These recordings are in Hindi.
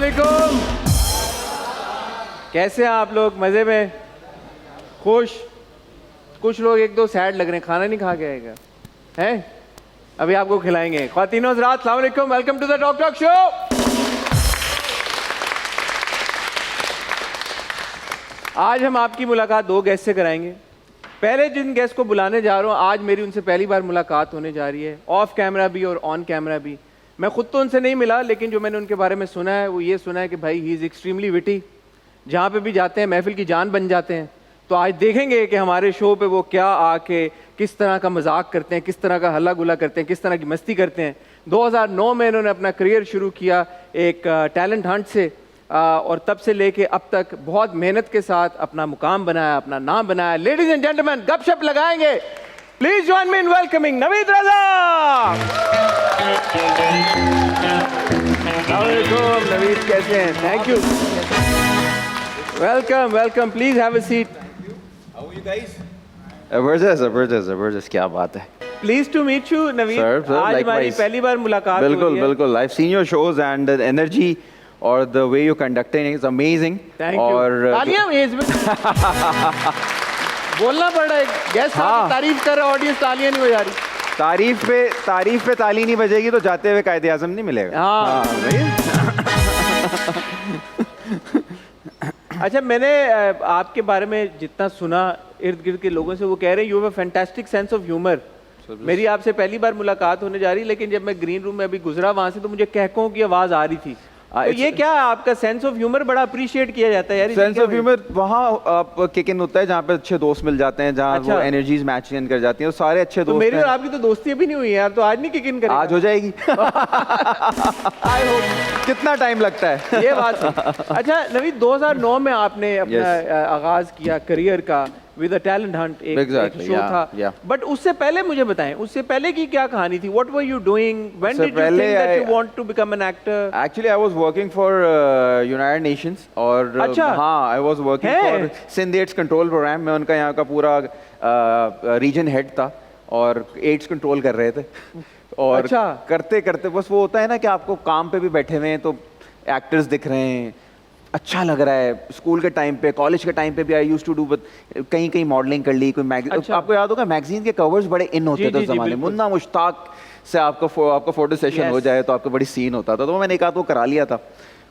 वालेकुम। कैसे हैं आप लोग? मज़े में? खुश? कुछ लोग एक दो सैड लग रहे हैं, खाना नहीं खा के आएगा हैं? अभी आपको खिलाएंगे। ख्वातीनो हज़रात, अस्सलाम वालेकुम, welcome to the talk show. आज हम आपकी मुलाकात दो गेस्ट से कराएंगे। पहले जिन गेस्ट को बुलाने जा रहा हूँ, आज मेरी उनसे पहली बार मुलाकात होने जा रही है, ऑफ कैमरा भी और ऑन कैमरा भी। मैं खुद तो उनसे नहीं मिला, लेकिन जो मैंने उनके बारे में सुना है वो ये सुना है कि भाई ही इज़ एक्सट्रीमली विटी, जहाँ पे भी जाते हैं महफिल की जान बन जाते हैं। तो आज देखेंगे कि हमारे शो पे वो क्या आके किस तरह का मजाक करते हैं, किस तरह का हल्ला गुला करते हैं, किस तरह की मस्ती करते हैं। 2009 में इन्होंने अपना करियर शुरू किया एक टैलेंट हंट से, और तब से लेके अब तक बहुत मेहनत के साथ अपना मुकाम बनाया, अपना नाम बनाया। लेडीज एंड जेंटलमैन, गपशप लगाएंगे। Please join me in welcoming Naveed Raza. Naveed कैसे हैं? Thank you, welcome welcome, please have a seat. How are you guys? जबरदस्त, क्या बात है। Please to meet you Naveed. आज हमारी पहली बार मुलाकात। बिल्कुल I've seen your shows and the energy और the way you conducting is amazing। Thank you। और तालियां बोलना पड़ रहा है, गेस्ट तारीफ कर रहा है, ऑडियंस तालियां नहीं हो जा रही। तारीफ पे ताली नहीं बजेगी तो जाते हुए कायदे आज़म नहीं मिलेगा। हाँ। अच्छा, मैंने आपके बारे में जितना सुना इर्द गिर्द के लोगों से, वो कह रहे हैं you have a fantastic sense of humour. मेरी आपसे पहली बार मुलाकात होने जा रही, लेकिन जब मैं ग्रीन रूम में अभी गुजरा वहां से तो मुझे कहकों की आवाज आ रही थी। तो ये क्या है आपका सेंस ऑफ ह्यूमर? बड़ा अप्रिशिएट किया जाता है यार। सेंस ऑफ ह्यूमर वहाँ आप किक इन होता है जहाँ पे अच्छे दोस्त मिल जाते हैं, जहाँ वो एनर्जीज मैच कर जाती हैं, सारे अच्छे दोस्त। मेरी और आपकी तो दोस्ती भी नहीं हुई यार, तो आज नहीं किक इन करेंगे? आज हो जाएगी। I hope. कितना टाइम लगता है ये बात। अच्छा नवीद, 2009 में आपने अपना आगाज किया करियर का विद अ टैलेंट हंट, एक शो था। बट उससे पहले मुझे बताएं, उससे पहले की क्या कहानी थी? What were you doing? When did you think that you want to become an actor? Actually I was working for United Nations और हाँ, I was working for Sindh AIDS control programme में। उनका यहाँ का पूरा रीजन हेड था और एड्स कंट्रोल कर रहे थे। और करते करते बस वो होता है ना कि आपको काम पे भी बैठे हुए हैं तो एक्टर्स दिख रहे हैं, अच्छा लग रहा है। स्कूल के टाइम पे, कॉलेज के टाइम पे भी आई यूज्ड टू डू कहीं कहीं मॉडलिंग कर ली, कोई मैगजीन। आपको याद होगा मैगजीन के कवर्स बड़े इन होते थे उस जमाने में। मुन्ना मुश्ताक से आपका फोटो सेशन हो जाए तो आपका बड़ी सीन होता था। तो मैंने एक आध वो करा लिया था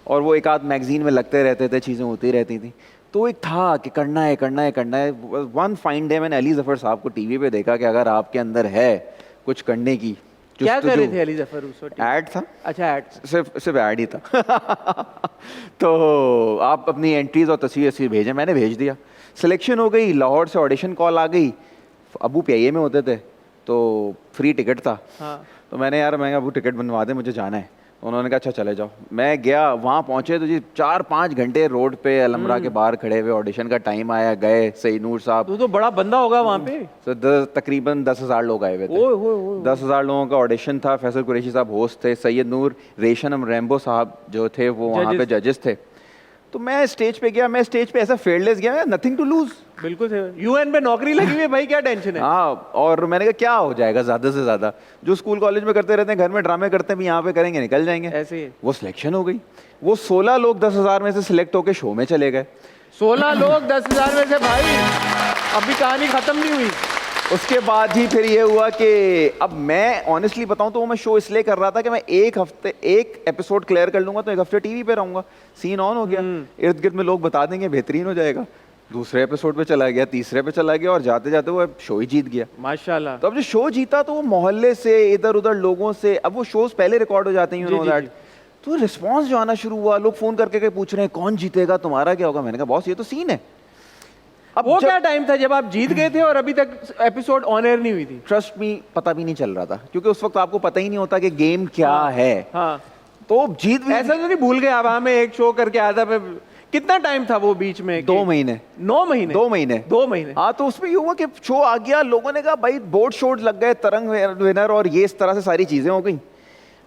और वो एक आध मैगजीन में लगते रहते थे, चीज़ें होती रहती थी। तो एक था कि करना है। वन फाइन डे मैंने अली जफ़र साहब को टीवी पे देखा कि अगर आपके अंदर है कुछ करने की। क्या कर रहे थे अली जफर उस वक्त? ऐड था। अच्छा, ऐड सिर्फ ऐड ही था। तो आप अपनी एंट्रीज और तस्वीर भेजें, मैंने भेज दिया। सिलेक्शन हो गई, लाहौर से ऑडिशन कॉल आ गई। अबू PIA में होते थे तो फ्री टिकट था। हाँ। तो मैंने अबू टिकट बनवा दे, मुझे जाना है। उन्होंने कहा अच्छा चले जाओ। मैं गया, वहाँ पहुँचे तो जी 4-5 घंटे रोड पे अलमरा के बाहर खड़े हुए। ऑडिशन का टाइम आया, गए। सईद नूर साहब, तो बड़ा बंदा होगा वहाँ पे। तो तकरीबन 10,000 लोग आए हुए थे। 10,000 लोगों का ऑडिशन था। फैसल कुरैशी साहब होस्ट थे, सैयद नूर, रेशम रैम्बो साहब जो थे वो वहाँ पे जजेस थे। तो मैं स्टेज पे गया, मैं स्टेज पे ऐसा फेयरलेस गया, नथिंग टू लूज। बिल्कुल UN पे नौकरी लगी हुई है भाई, क्या टेंशन है? हाँ, और मैंने कहा क्या हो जाएगा ज़्यादा से ज़्यादा, जो स्कूल कॉलेज में करते रहते हैं, घर में ड्रामे करते हैं, भी यहाँ पे करेंगे, निकल जाएंगे। ऐसे ही वो सिलेक्शन हो गई। वो 16 लोग 10,000 में से सिलेक्ट होकर शो में चले गए। 16 लोग 10,000 में से भाई, अभी कहानी खत्म नहीं हुई। उसके बाद ही फिर ये हुआ कि अब मैं ऑनेस्टली बताऊं तो वो मैं शो इसलिए कर रहा था कि मैं एक हफ्ते एक एपिसोड क्लियर कर लूंगा तो एक हफ्ते टीवी पे रहूंगा। सीन ऑन हो गया, इर्द गिर्द में लोग बता देंगे, बेहतरीन हो जाएगा। दूसरे एपिसोड पे चला गया, तीसरे पे चला गया और जाते जाते वो शो ही जीत गया माशाल्लाह। तो अब जो शो जीता तो वो मोहल्ले से, इधर उधर लोगों से, अब वो शोज पहले रिकॉर्ड हो जाते हैं, तो रिस्पॉन्स जो आना शुरू हुआ। लोग फोन करके पूछ रहे हैं कौन जीतेगा, तुम्हारा क्या होगा। मैंने कहा बॉस ये तो सीन है। अब वो क्या टाइम था जब आप जीत गए थे और अभी तक एपिसोड ऑन एयर नहीं हुई थी? ट्रस्ट मी, पता भी नहीं चल रहा था क्योंकि उस वक्त आपको पता ही नहीं होता कि गेम क्या है। हाँ। तो जीत भी ऐसा तो नहीं भूल गए आप? हमें एक शो करके आया था, कितना टाइम था वो बीच में? 2 महीने। 9 महीने? 2 महीने। 2 महीने। हाँ, तो उसमें ये हुआ कि शो आ गया, लोगों ने कहा भाई बोर्ड शोर्ट लग गए, तरंग विनर और ये इस तरह से सारी चीजें हो गई।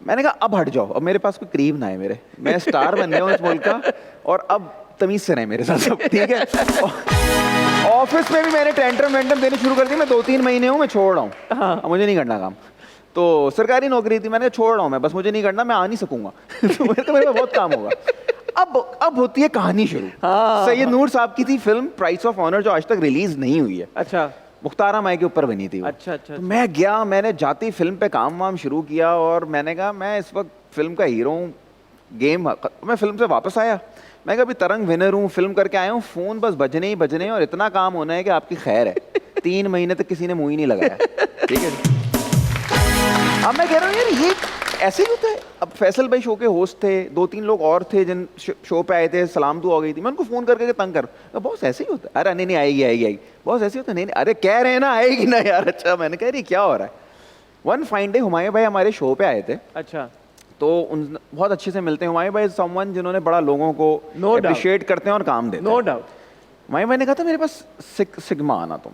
मैंने कहा अब हट जाओ, अब मेरे पास कोई करीब ना है मेरे, मैं स्टार बन गया हूँ इस मुल्क का और अब तमीज से रहे मेरे साथ सब, ठीक है। ऑफिस में भी मैंने टेंटरम वेंटरम देने शुरू कर दी। मैं 2-3 महीने हूँ, मैं छोड़ रहा हूँ। हाँ। मुझे नहीं करना काम। तो सरकारी नौकरी थी, मैंने छोड़ रहा हूँ मैं, बस मुझे नहीं करना, मैं आ नहीं सकूंगा तो मेरे को बहुत काम होगा। अब होती है कहानी शुरू। सैयद नूर साहब की थी फिल्म प्राइस ऑफ ऑनर, जो आज तक रिलीज नहीं हुई है। अच्छा। मुख्तार माई के ऊपर बनी थी वो। अच्छा अच्छा। तो मैं गया, मैंने जाती फिल्म पे काम वाम शुरू किया और मैंने कहा मैं इस वक्त फिल्म का हीरो हूँ, गेम। मैं फिल्म से वापस आया, मैं कहा अभी तरंग विनर हूँ, फिल्म करके आया हूँ, फोन बस बजने ही बजने और इतना काम होना है कि आपकी खैर है। 3 महीने तक किसी ने मुंह ही नहीं लगाया। ठीक है, अब मैं कह रहा हूँ यार ये ऐसे ही होता है। अब फैसल भाई शो के होस्ट थे, 2-3 लोग और थे जिन शो पे आए थे, सलाम दुआ हो गई थी, मैं उनको फोन करके तंग कर, बॉस ऐसे ही होता है। अरे नहीं आएगी आएगी आएगी, बॉस ऐसे ही होता है। नहीं अरे कह रहे हैं ना आएगी ना यार। अच्छा, मैंने कह रही क्या हो रहा है। वन फाइन डे हुमायूं भाई हमारे शो पे आए थे। अच्छा। तो उन बहुत अच्छे से मिलते हैं। हुमायूं भाई समवन जिन्होंने बड़ा लोगों को अप्रिशिएट करते हैं और काम देते हैं। No doubt. हुमायूं भाई ने कहा था मेरे पास 6 सिग्मा आना तुम।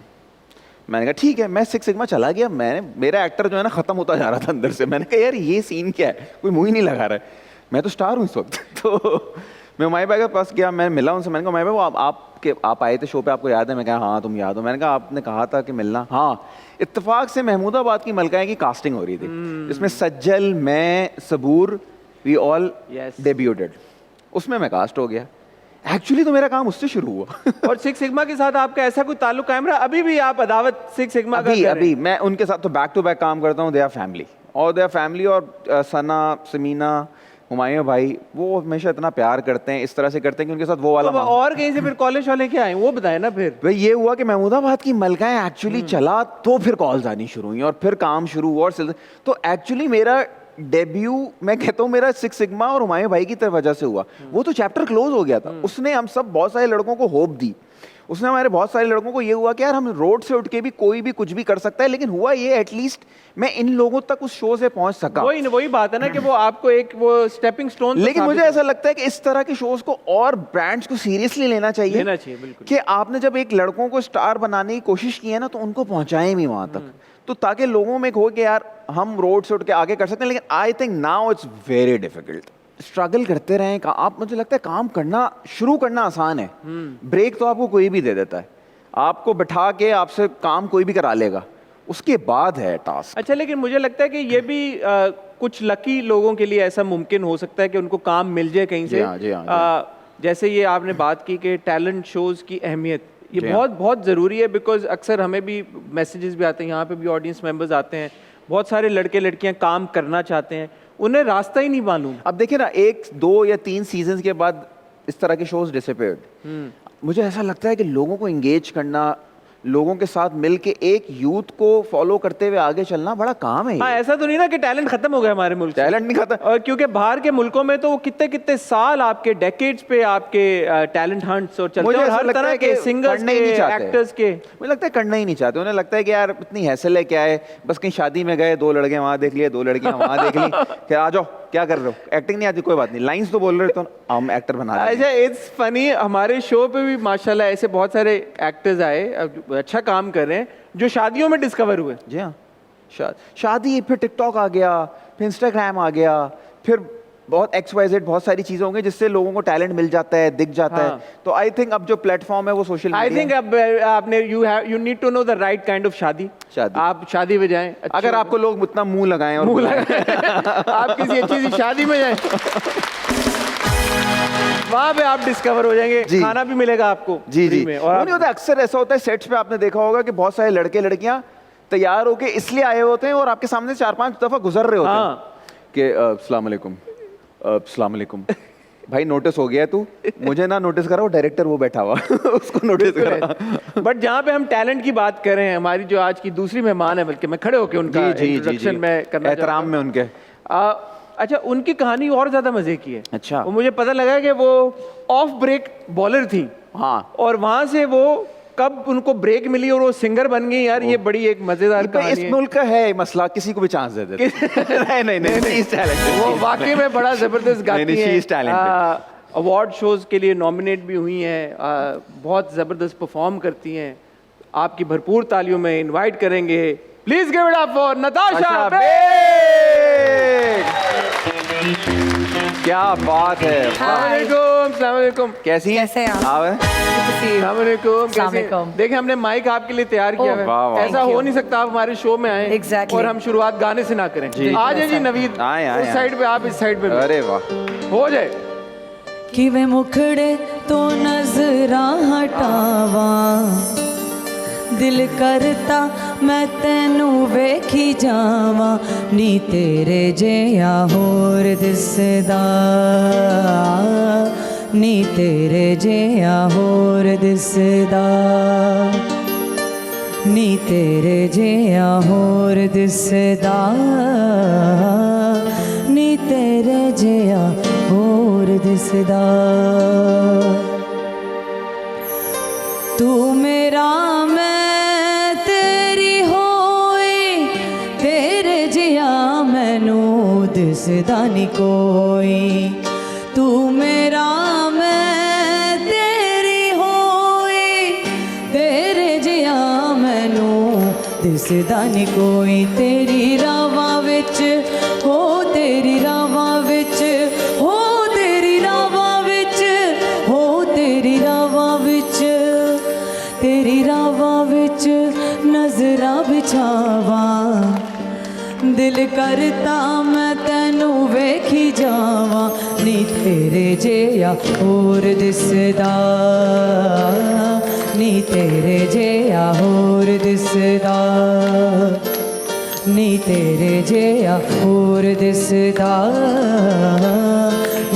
मैंने कहा ठीक है, मैं 6 सिग्मा चला गया। मेरा एक्टर जो है ना खत्म होता जा रहा था अंदर से। मैंने कहा यार ये सीन क्या है, कोई मुंह ही नहीं लगा रहा है, मैं तो स्टार हूँ इस वक्त। तो मैं हुमायूं भाई के पास गया, मैं मिला उनसे। मैंने कहा हुमायूं भाई वो आप आए थे शो पे, आपको याद है? मैं कहा हाँ तुम याद हो। मैंने कहा आपने कहा था कि मिलना। हाँ, इत्तेफाक से महमूदाबाद की मलकाएं की कास्टिंग हो रही थी, जिसमें सज्जल, मैं, सबूर, वी ऑल डेब्यूटेड। उसमें मैं कास्ट हो गया। एक्चुअली तो मेरा काम उससे शुरू हुआ। और 6 सिग्मा के साथ आपका ऐसा कोई ताल्लुक कायम रहा? अभी भी आप अदावत 6 सिग्मा का? अभी मैं उनके साथ तो बैक टू बैक काम करता हूँ। दे आर फैमिली और सना, समीना, हुमायूं भाई वो हमेशा इतना प्यार करते हैं, इस तरह से करते हैं कि उनके साथ वो वाला। तो और कहीं से फिर कॉलेज वाले क्या आए वो बताए ना। फिर भाई ये हुआ कि महमूदाबाद की मलकाएं एक्चुअली चला, तो फिर कॉल्स आनी शुरू हुई और फिर काम शुरू हुआ। और तो एक्चुअली मेरा डेब्यू मैं कहता हूँ मेरा 6 सिग्मा और हुमायूं भाई की तरफ वजह से हुआ। वो तो चैप्टर क्लोज हो गया था। उसने हम सब बहुत सारे लड़कों को होप दी। उसने हमारे बहुत सारे लड़कों को ये हुआ कि यार हम रोड से उठ के भी कोई भी कुछ भी कर सकता है। लेकिन हुआ ये एटलीस्ट मैं इन लोगों तक उस शो से पहुंच सका। वही बात है ना कि वो आपको एक वो स्टेपिंग स्टोन। लेकिन मुझे ऐसा लगता है कि इस तरह के शोज को और ब्रांड्स को सीरियसली लेना चाहिए बिल्कुल। कि आपने जब एक लड़कों को स्टार बनाने की कोशिश की है ना, तो उनको पहुंचाएं भी वहां तक, तो ताकि लोगों में हो कि यार हम रोड से उठ के आगे कर सकते हैं। लेकिन I think now it's very difficult. Struggle करते रहें। आप, मुझे लगता है काम करना शुरू करना आसान है, ब्रेक तो आपको कोई भी दे देता है। आपको बिठा के आपसे काम कोई भी करा लेगा, उसके बाद है टास्क। अच्छा, लेकिन मुझे लगता है कि ये भी कुछ लकी लोगों के लिए ऐसा मुमकिन हो सकता है कि उनको काम मिल जाए कहीं से। जैसे ये आपने बात की कि टैलेंट शोज की अहमियत, ये बहुत बहुत ज़रूरी है। बिकॉज अक्सर हमें भी मैसेजेस भी आते हैं, यहाँ पे भी ऑडियंस मेंबर्स आते हैं, बहुत सारे लड़के लड़कियाँ काम करना चाहते हैं, उन्हें रास्ता ही नहीं मालूम। अब देखिए ना, 1, 2 या 3 सीजन के बाद इस तरह के शोज डिसअपीयर्ड। मुझे ऐसा लगता है कि लोगों को एंगेज करना, लोगों के साथ मिलके एक यूथ को फॉलो करते हुए आगे चलना बड़ा काम है। हाँ, ऐसा तो नहीं ना कि टैलेंट खत्म हो गया हमारे मुल्क से। टैलेंट नहीं खत्म। और क्योंकि बाहर के मुल्कों में तो वो कितने कितने साल आपके डेकेड्स पे आपके टैलेंट हंट्स और चलते हैं, हर तरह के सिंगर्स के, एक्टर्स के। मुझे लगता है करना ही नहीं चाहते। उन्हें लगता है कि यार इतनी हैसल है, क्या है, बस कहीं शादी में गए, 2 लड़के वहां देख लिए, 2 लड़कियां वहां देख ली, क्या आ जाओ क्या कर रहे हो, एक्टिंग नहीं आती कोई बात नहीं, लाइंस तो बोल रहे तो हम एक्टर बना रहे हैं। अच्छा, इट्स फनी, हमारे शो पे भी माशाल्लाह ऐसे बहुत सारे एक्टर्स आए, अच्छा काम कर रहे हैं, जो शादियों में डिस्कवर हुए। जी हाँ, शादी, फिर टिकटॉक आ गया, फिर इंस्टाग्राम आ गया, फिर बहुत XYZ बहुत सारी चीजें होंगी जिससे लोगों को टैलेंट मिल जाता है, दिख जाता है। तो आई थिंक अब जो प्लेटफॉर्म है वो सोशल मीडिया। आई थिंक अब आपने you need to know the right kind of शादी। आप शादी में जाएं, अगर आपको लोग उतना मुंह लगाएं और आप किसी अच्छी सी शादी में जाएं, वहां पे आप डिस्कवर हो जाएंगे, खाना भी मिलेगा आपको। जी में। और नहीं होता, अक्सर ऐसा होता है सेट्स पे, आपने देखा होगा कि बहुत सारे लड़के लड़कियां तैयार होके इसलिए आए होते हैं और आपके सामने 4-5 दफा गुजर रहे होते हैं कि अस्सलाम वालेकुम, अस्सलाम वालेकुम, भाई नोटिस हो गया तू, मुझे ना नोटिस करा, वो डायरेक्टर वो बैठा हुआ उसको नोटिस करा। बट जहाँ पे हम टैलेंट की बात कर रहे हैं, हमारी जो आज की दूसरी मेहमान है, बल्कि मैं खड़े होकर उनका इंट्रोडक्शन में करना एहतराम में उनके। अच्छा, उनकी कहानी और ज्यादा मजे की है। अच्छा, वो मुझे पता लगा कि वो ऑफ ब्रेक बॉलर थी। हाँ, और वहां से वो कब उनको ब्रेक मिली और वो सिंगर बन गई। यार ये बड़ी एक मजेदार कहानी है। इस मुल्क का है मसला, किसी को भी चांस दे देते। नहीं, वो वाकई में बड़ा जबरदस्त गाती हैं। अवार्ड शोज के लिए नॉमिनेट भी हुई हैं, बहुत जबरदस्त परफॉर्म करती हैं। आपकी भरपूर तालियों में इनवाइट करेंगे, please give it up for Natasha Baig. क्या बात है, अस्सलाम वालेकुम। कैसी हैं? कैसे हैं आप? आप हैं? अस्सलाम वालेकुम। कैसे? वालेकुम। देखिए हमने माइक आपके लिए तैयार किया है। वाह, वाह। ऐसा हो नहीं सकता आप हमारे शो में आए Exactly. और हम शुरुआत गाने से ना करें। जी। आ जाए जी नवीद, आए, आए, उस आए। साइड पे आप इस साइड पे अरे वाह, हो जाए। किवें मुखड़े तो नजरां हटावां दिल करता मैं तैनू वेखी जावां नी तेरे जिहा होर दिसदा नी तेरे जिहा होर दिसदा नी तेरे जिहा होर दिसदा नी तेरे जिहा होर दिसदा तू मेरा मैं तेरी होई तेरे जिहा मैनू दिसदा नी कोई तू मेरा मैं तेरी होई तेरे जिहा मैनू दिसदा नी कोई तेरी रावां विच हो तेरी रावां विच हो तेरी रावां विच हो तेरी रावां विच तेरी रावां विच नजरां बिछावां दिल करता मैं तैनू वेखी जावां नी तेरे जिहा होर दिसदा नी तेरे जिहा होर दिसदा नी तेरे जिहा होर दिसदा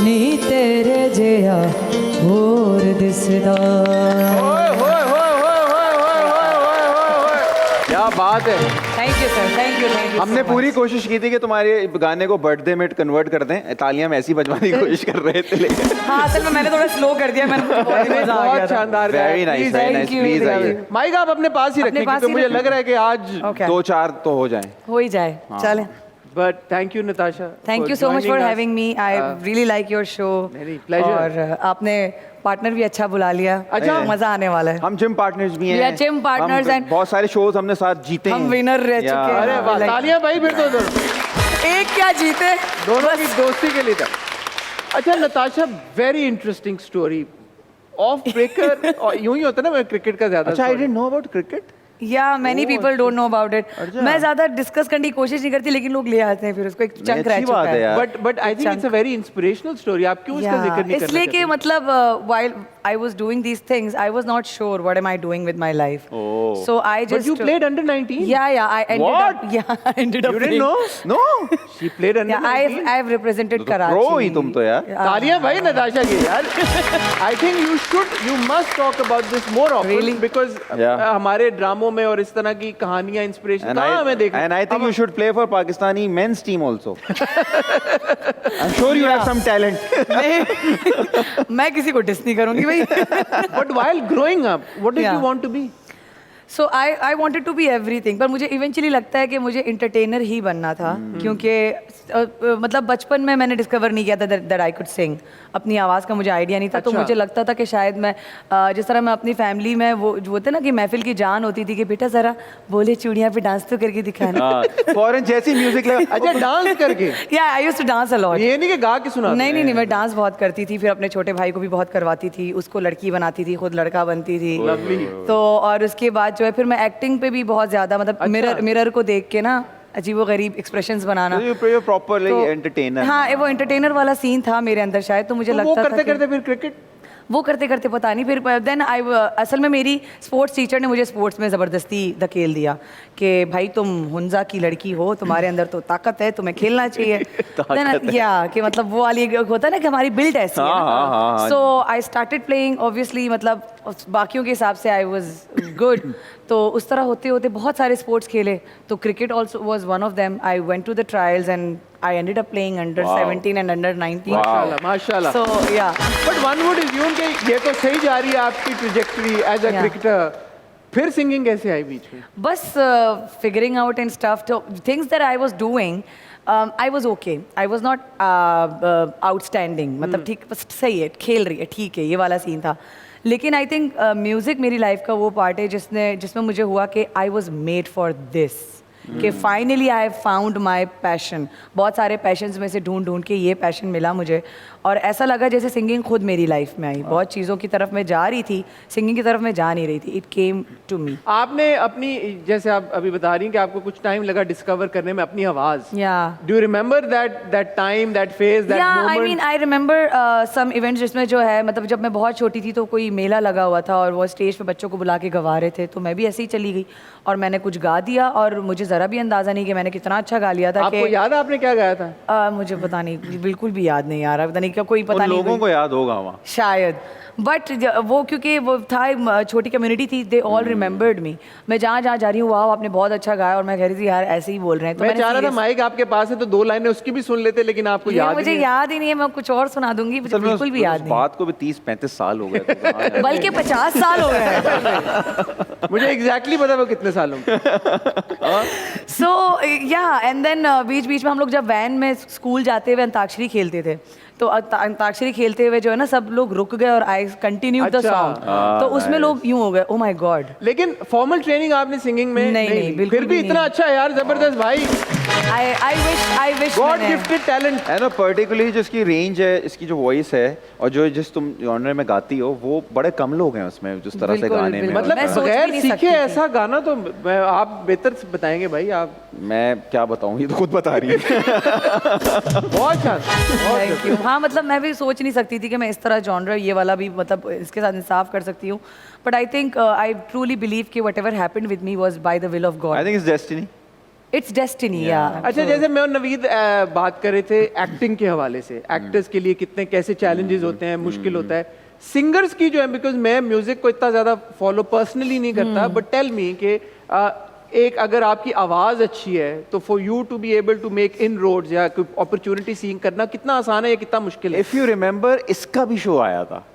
नी तेरे जिहा होर दिसदा क्या बात है। Thank you sir thank you हमने पूरी कोशिश की थी कि तुम्हारे गाने को बर्थडे में कन्वर्ट कर दें, तालियां हम ऐसी बजवाने की कोशिश कर रहे थे लेकिन हाँ असल में मैंने थोड़ा स्लो कर दिया मैंने बहुत मजा आ गया बहुत था शानदार। Very nice, very nice, please आइए। माइक आप अपने पास ही अपने रखिए पास क्योंकि ही मुझे रखिए। लग रहा है कि आज ओके 2-4 तो हो जाएं। हो ही जाए चलें but thank you Natasha. Thank you so much for having me I really like your show नहीं, pleasure. और आपने पार्टनर भी अच्छा बुला लिया अच्छा। मजा आने वाला है हम जिम पार्टनर्स भी हैं। We are gym partners हम and- बहुत सारे शोज हमने साथ जीते हैं। हम winner रह या- चुके हैं। अरे वाह, like- तालियां भाई फिर तो दोनों एक क्या जीते की दोस्ती के लिए था। अच्छा Natasha, very interesting story. Of breaker और यूं ही होता है ना, मैं क्रिकेट का ज्यादा अच्छा, I didn't know about cricket. Yeah many people don't know about it मैं ज्यादा डिस्कस करने की कोशिश नहीं करती लेकिन लोग ले आते हैं फिर उसको एक चंक रह अच्छी चुका बात है है यार। But I think it's a very inspirational story. आप क्यों इसका जिक्र नहीं इसलिए कि करना मतलब while I was doing these things I was not sure what am I doing with my life Oh. so I But just you played under 19? yeah I ended What? up yeah I ended up You didn't playing. know? No She played under yeah 19? I've represented तो Karachi pro ही तुम तो यार। तालियां भाई नताशा की यार। I think you must talk about this more often Really? because Yeah. हमारे ड्रामों में और इस तरह की कहानियां इंस्पिरेशन कहाँ हमें देखने। And I think you should play for Pakistani men's team also. I'm sure you have some talent. मैं किसी को डिस नहीं करूंगी भाई But while growing up, what did you Yeah. want to be? So I wanted to be everything पर मुझे इवेंचुअली लगता है कि मुझे इंटरटेनर ही बनना था क्योंकि मतलब बचपन में मैंने डिस्कवर नहीं किया था दैट आई कुड सिंग अपनी आवाज़ का मुझे आइडिया नहीं था तो अच्छा। मुझे लगता था कि शायद मैं जिस तरह मैं अपनी फैमिली में वो जो होते ना कि महफिल की जान होती थी कि बेटा ज़रा बोले चूड़ियाँ पे डांस तो करके दिखाना फॉरेन जैसी म्यूजिक लगा। अच्छा डांस करके। या I used to dance a lot ये नहीं कि गा के सुना। नहीं मैं डांस बहुत करती थी फिर अपने छोटे भाई को भी बहुत करवाती थी उसको लड़की बनाती थी खुद लड़का बनती थी Lovely. तो और उसके बाद जो है फिर मैं एक्टिंग पे भी बहुत ज्यादा मतलब अच्छा। मिरर को देख के ना अजीबो गरीब एक्सप्रेशंस बनाना You properly तो- entertainer. हाँ वो एंटरटेनर वाला सीन था मेरे अंदर शायद तो मुझे तो वो लगता था करते कि- करते फिर क्रिकेट। वो करते करते पता नहीं फिर देन आई असल में मेरी स्पोर्ट्स टीचर ने मुझे स्पोर्ट्स में ज़बरदस्ती धकेल दिया कि भाई तुम हुंजा की लड़की हो तुम्हारे अंदर तो ताकत है तुम्हें खेलना चाहिए देन या कि मतलब वो वाली एक होता है ना कि हमारी बिल्ड ऐसी है हाँ। सो आई स्टार्टेड प्लेइंग ऑब्वियसली मतलब बाकियों के हिसाब से आई वाज गुड तो उस तरह होते होते बहुत सारे स्पोर्ट्स खेले तो cricket also was one of them I went to the trials and I ended up playing under 17 and under 19 माशाल्लाह माशाल्लाह। सो या बट वन वुड अज्यूम कि ये तो सही जा रही है आपकी trajectory as a Yeah. Cricketer, फिर सिंगिंग कैसे आई बीच में? बस figuring out and stuff things that I was doing I was okay I was not outstanding मतलब ठीक बस सही है खेल रही है ठीक है ये वाला सीन था लेकिन आई थिंक म्यूज़िक मेरी लाइफ का वो पार्ट है जिसमें मुझे हुआ कि I was made for this कि finally I found my passion. बहुत सारे पैशंस में से ढूंढ ढूंढ के ये पैशन मिला मुझे, और ऐसा लगा जैसे सिंगिंग खुद मेरी लाइफ में आई। बहुत चीज़ों की तरफ मैं जा रही थी, सिंगिंग की तरफ मैं जा नहीं रही थी, इट केम टू मी। आपने अपनी, जैसे आप अभी बता रही हैं कि आपको कुछ टाइम लगा डिस्कवर करने में अपनी आवाज़। या do you remember that time, that phase, that I moment? Mean I remember some events जिसमें जो है, मतलब जब मैं बहुत छोटी थी तो कोई मेला लगा हुआ था और वो स्टेज पे बच्चों को बुला के गवा रहे थे, तो मैं भी ऐसे ही चली गई और मैंने कुछ गा दिया, और मुझे ज़रा भी अंदाज़ा नहीं कि मैंने कितना अच्छा गा लिया था। आपको याद है आपने क्या गाया था? मुझे पता नहीं, बिल्कुल भी याद नहीं आ रहा, पता नहीं क्या, कोई पता उन नहीं, लोगों को याद होगा वहाँ। शायद, बट वो क्योंकि वो था छोटी कम्युनिटी थी, दे ऑल रिमेंबर्ड मी। मैं जहाँ जहाँ जा रही हूँ, वाह आपने बहुत अच्छा गाया, और मैं कह रही थी यार ऐसे ही बोल रहे हैं। तो मैं चाह रहा था माइक आपके पास है तो 2 लाइनें उसकी भी सुन लेते, लेकिन आपको याद मुझे याद ही नहीं है, मैं कुछ और सुना दूंगी, मुझे बिल्कुल भी याद नहीं। बात को भी 30-35 साल हो गए तो कहाँ याद? बल्कि 50 साल हो गए। मुझे एग्जैक्टली पता वो कितने सालों में। सो या एंड देन बीच बीच में हम लोग जब वैन में स्कूल जाते हुए अंताक्षरी खेलते थे, तो अंताक्षरी खेलते हुए जो है ना सब लोग रुक गए और आई कंटिन्यू द सॉन्ग, तो उसमें लोग यूं हो गए, ओ माय गॉड। लेकिन फॉर्मल ट्रेनिंग आपने सिंगिंग में नहीं, बिल्कुल फिर भी भी इतना नहीं। अच्छा है यार, जबरदस्त भाई, I wish God gifted talent है ना। पर्टिकुलरली जो इसकी रेंज है, इसकी जो वॉइस है, और जो जिस तुम जॉनर में गाती हो, वो बड़े कम लोग हैं उसमें जिस तरह से बिल्कुल, गाने में। बिल्कुल। मतलब मैं सोच भी बगैर नहीं सीखे सकती थी। ऐसा गाना तो आप बेहतर से बताएंगे भाई आप। मैं क्या बताऊं, ये तो खुद बता रही है। बहुत अच्छा, थैंक यू। हाँ, मतलब मैं भी सोच नहीं सकती थी कि मैं इस तरह जॉनर ये वाला भी मतलब इसके साथ इंसाफ कर सकती हूँ, but I think I truly believe कि whatever happened with me was by the will of I God. Think it's destiny. It's destiny. Yeah अच्छा, जैसे मैं और नवीद बात कर रहे थे एक्टिंग के हवाले से, एक्टर्स के लिए कितने कैसे चैलेंजेस होते हैं, मुश्किल होता है। सिंगर्स की जो है, बिकॉज मैं म्यूजिक को इतना ज्यादा फॉलो पर्सनली नहीं करता, बट टेल मी कि एक अगर आपकी आवाज अच्छी है तो for you to be able to make inroads या कोई अपॉर्चुनिटी सीइंग करना कितना आसान है या कितना मुश्किल है? इफ यू रिमेम्बर, इसका भी शो आया था।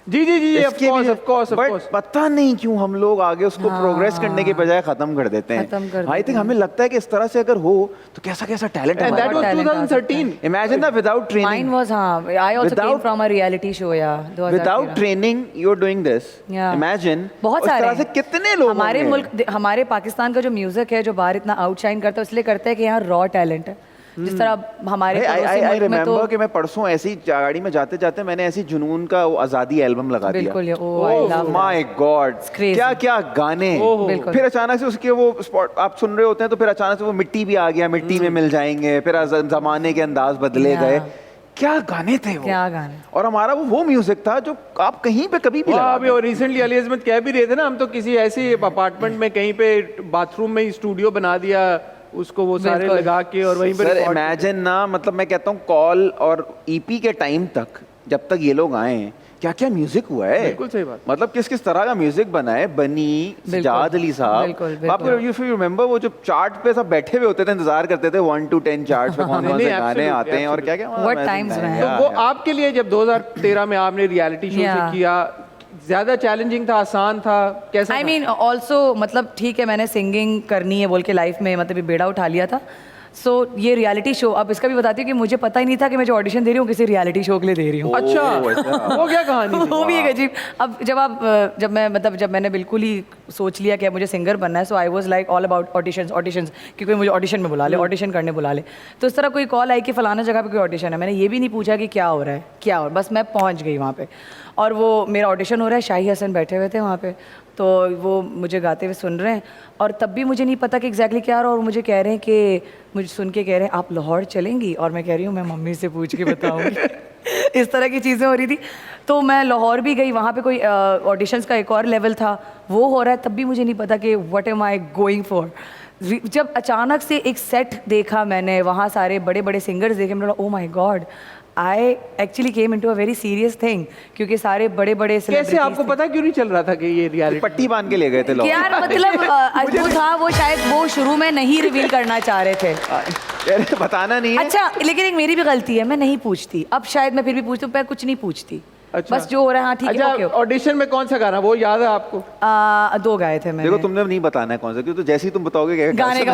जी जी जी, ऑफ कोर्स। बट पता नहीं क्यों हम लोग आगे उसको प्रोग्रेस करने के बजाय खत्म कर देते खत्म कर हैं। देते आई थिंक हमें लगता है कि इस तरह से अगर हो तो कैसा कैसा टैलेंट है And that हमारे was talent आ 2013. Imagine that without mine training, was, हाँ, I also came Without- from a reality show. Yeah without training you are doing this. Yeah. Imagine बहुत उस सारे तरह से हैं। कितने लोग हमारे होंगे। मुल्क, हमारे पाकिस्तान का जो म्यूजिक है जो बाहर इतना आउटशाइन करता है, इसलिए करता है कि यहाँ रॉ टैलेंट है। जिस तरह हमारे आई पड़ोसी मुल्क में रिमेम्बर तो कि मैं परसों ऐसी गाड़ी में जाते जाते मैंने ऐसी जुनून का वो आजादी एल्बम लगा दिया। बिल्कुल, oh I love my God, crazy. क्या क्या गाने। बिल्कुल। फिर अचानक से उसके वो स्पॉट आप सुन रहे होते हैं तो फिर अचानक से वो मिट्टी भी आ गया, मिट्टी में मिल जाएंगे, फिर जमाने के अंदाज बदले Yeah. गए। क्या गाने थे वो, क्या गाने। और हमारा वो म्यूजिक था जो आप कहीं पे कभी भी लगा अभी और रिसेंटली अली अजमत कह भी रहे थे ना, हम तो किसी ऐसी अपार्टमेंट में कहीं पे बाथरूम में ही स्टूडियो बना दिया, उसको वो सारे बिल्कुल। लगा के और वहीं पे सर record- इमेजिन ना, मतलब मैं कहता हूँ कॉल और ईपी के टाइम तक जब तक ये लोग आए हैं, क्या क्या म्यूजिक हुआ है। बिल्कुल सही बात। मतलब किस किस तरह का म्यूजिक बना है। बनी, सजाद अली बिल्कुल, साहब, बिल्कुल। आप इफ यू रिमेम्बर वो जो चार्ट पे सब बैठे हुए होते थे, इंतजार करते थे 1 to 10 चार्ट पे कौन कौन से नहीं, गाने absolutely, आते हैं और क्या क्या। What times were. तो वो आपके लिए जब 2013 में आपने रियलिटी शो से Yeah. किया, ज्यादा चैलेंजिंग था, आसान था, कैसा आई था? मीन ऑल्सो, मतलब ठीक है मैंने सिंगिंग करनी है बोल के लाइफ में मतलब ये बेड़ा उठा लिया था। सो ये रियलिटी शो, अब इसका भी बताती हूँ कि मुझे पता ही नहीं था कि मैं जो ऑडिशन दे रही हूँ किसी रियलिटी शो के लिए दे रही हूँ। अच्छा, वो क्या कहानी थी? वो भी एक अजीब। अब जब मैंने बिल्कुल ही सोच लिया कि अब मुझे सिंगर बनना है, so I was like all about auditions कि कोई मुझे ऑडिशन में बुला ले, ऑडिशन करने बुला ले। तो इस तरह कोई कॉल आई कि फलाना जगह पे कोई ऑडिशन है, मैंने ये भी नहीं पूछा कि क्या हो रहा है क्या, और बस मैं पहुंच गई वहाँ पे, और वो मेरा ऑडिशन हो रहा है, शाही हसन बैठे हुए थे वहाँ पे, तो वो मुझे गाते हुए सुन रहे हैं, और तब भी मुझे नहीं पता कि एग्जैक्टली क्या रहा, और मुझे कह रहे हैं कि मुझे सुन के कह रहे हैं आप लाहौर चलेंगी, और मैं कह रही हूँ मैं मम्मी से पूछ के बताऊँगी। इस तरह की चीज़ें हो रही थी। तो मैं लाहौर भी गई, वहाँ पे कोई ऑडिशंस का एक और लेवल था वो हो रहा है, तब भी मुझे नहीं पता कि what am I going for. जब अचानक से एक सेट देखा मैंने, वहाँ सारे बड़े बड़े सिंगर्स देखे, मैंने बोला oh my God, I actually came into a very serious thing, क्योंकि सारे बड़े बड़े कैसे आपको पता क्यों नहीं चल रहा था कि ये रियलिटी? पट्टी बांध के ले गए थे लोग। यार मतलब जो था वो शायद वो शुरू में नहीं रिवील करना चाह रहे थे। अरे बताना नहीं है। अच्छा, लेकिन एक मेरी भी गलती है, मैं नहीं पूछती। अब शायद मैं फिर भी पूछती हूँ, मैं कुछ नहीं पूछती। अच्छा। बस जो हो रहा है हाँ ठीक है अच्छा, ओके ऑडिशन में कौन सा गाना वो याद है आपको? 2 गाए थे मैंने देखो तुमने नहीं बताना है कौन सा, क्योंकि तो जैसे ही तुम बताओगे क्या गाने का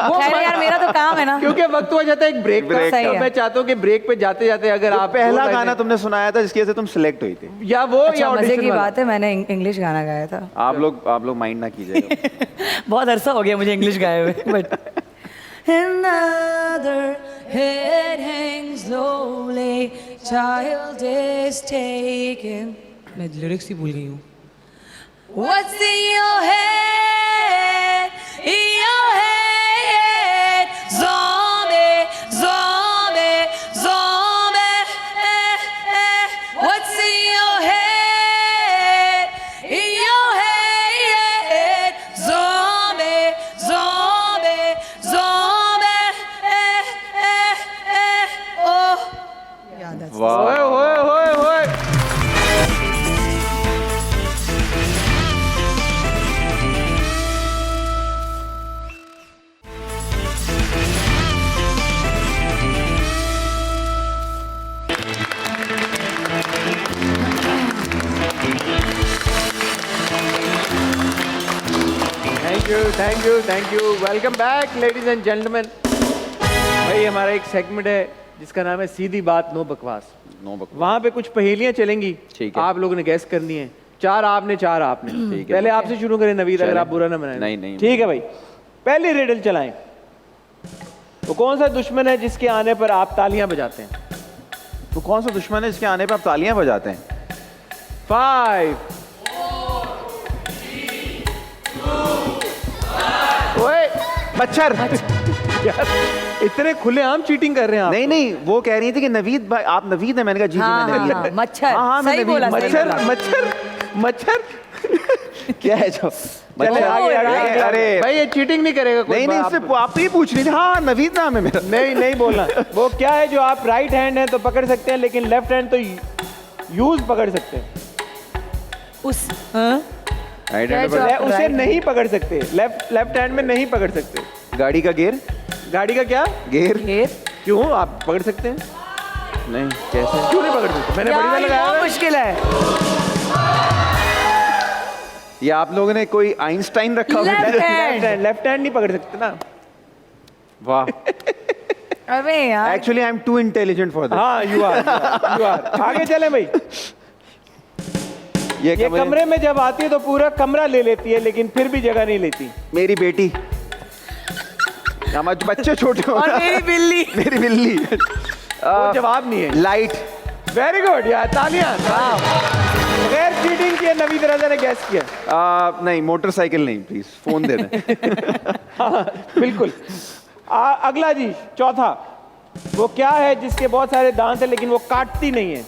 वो खैर यार मेरा तो काम है ना क्योंकि वक्त हो जाता है एक ब्रेक का। सही है। मैं चाहता हूँ कि ब्रेक पे जाते जाते अगर जो आप पहला 2 गाना लाइनें- तुमने सुनाया था जिसकी वजह से तुम सिलेक्ट हुई थी, या वो या अच्छा मजे ऑडिशन की वाला? बात है मैंने इंग्लिश गाना गाया था आप लोग माइंड ना कीजिएगा। बहुत अरसा हो गया मुझे इंग्लिश गाए हुए but Another head hangs lowly, child is taken. मैं लिरिक्स ही भूल गई हूँ. What's in your head? In your head, zombie, zombie, zombie. What's in your head? In your head, zombie, zombie, zombie. Oh. Yeah, that's वाह ओए ओए ओए ओए thank you welcome back ladies and gentleman. भाई हमारा एक सेगमेंट है जिसका नाम है सीधी बात नो बकवास। नो बकवास। वहां पे कुछ पहेलियां चलेंगी, ठीक है। आप लोगों ने गैस करनी है, 4 आपने 4 आपने। ठीक है। पहले आपसे शुरू करें नवीद, अगर चलें। आप बुरा ना बनाए। नहीं, नहीं, ठीक है भाई, पहली रिडल चलाएं। वो कौन सा दुश्मन है जिसके आने पर आप तालियां बजाते हैं? तो कौन सा दुश्मन है जिसके आने पे आप तालियां बजाते हैं? 5 ओए मच्छर। यार इतने खुलेआम चीटिंग कर रहे हैं आप। नहीं नहीं, वो कह रही थी कि नवीद भाई, आप नवीद है। मैंने कहा जी हाँ, जी मैंने हाँ, नवीद। मच्छर हाँ, मैं सही नवीद बोला हूँ। सही मच्छर बोला मच्छर मच्छर क्या है जो चले मच्छर? आगे आगे right. आगे। अरे भाई ये चीटिंग नहीं करेगा कोई। नहीं नहीं, आप- इससे आप तो ये पूछ रही थी। हाँ नवीद नाम है मेरा। नहीं नहीं बोलना। वो क्या है जो आप राइट हैंड है तो पकड़ सकते हैं, लेकिन लेफ्ट हैंड तो यूज पकड़ सकते हैं। उस हाँ? आइडेंटिफाई। क्या उसे right नहीं पकड़ सकते, लेफ्ट हैंड में नहीं पकड़ सकते। गाड़ी का गियर। गाड़ी का क्या गियर घेर क्यों आप पकड़ सकते हैं? नहीं, कैसे? क्यों नहीं पकड़ सकते? मैंने बढ़िया यार ये लगाया बहुत हुआ है। मुश्किल है ये आप लोगों ने कोई आइंस्टाइन रखा हुआ है? लेफ्ट हैंड नहीं पकड़ सकते ना। वाह। अबे यार actually I am to intelligent for this. हाँ यू आर आगे चले भाई। ये ये कमरे में जब आती है तो पूरा कमरा ले लेती है, लेकिन फिर भी जगह नहीं लेती। मेरी बेटी। हमारे बच्चे छोटे हो। और मेरी बिल्ली मेरी बिल्ली। वो जवाब नहीं है। लाइट। वेरी गुड यार, तालियां। बगैर चीटिंग किए नवीद रजा ने गैस किया। नहीं, मोटरसाइकिल नहीं, प्लीज फोन दे दें। हाँ, बिल्कुल। अगला जी, चौथा। वो क्या है जिसके बहुत सारे दांत है लेकिन वो काटती नहीं है?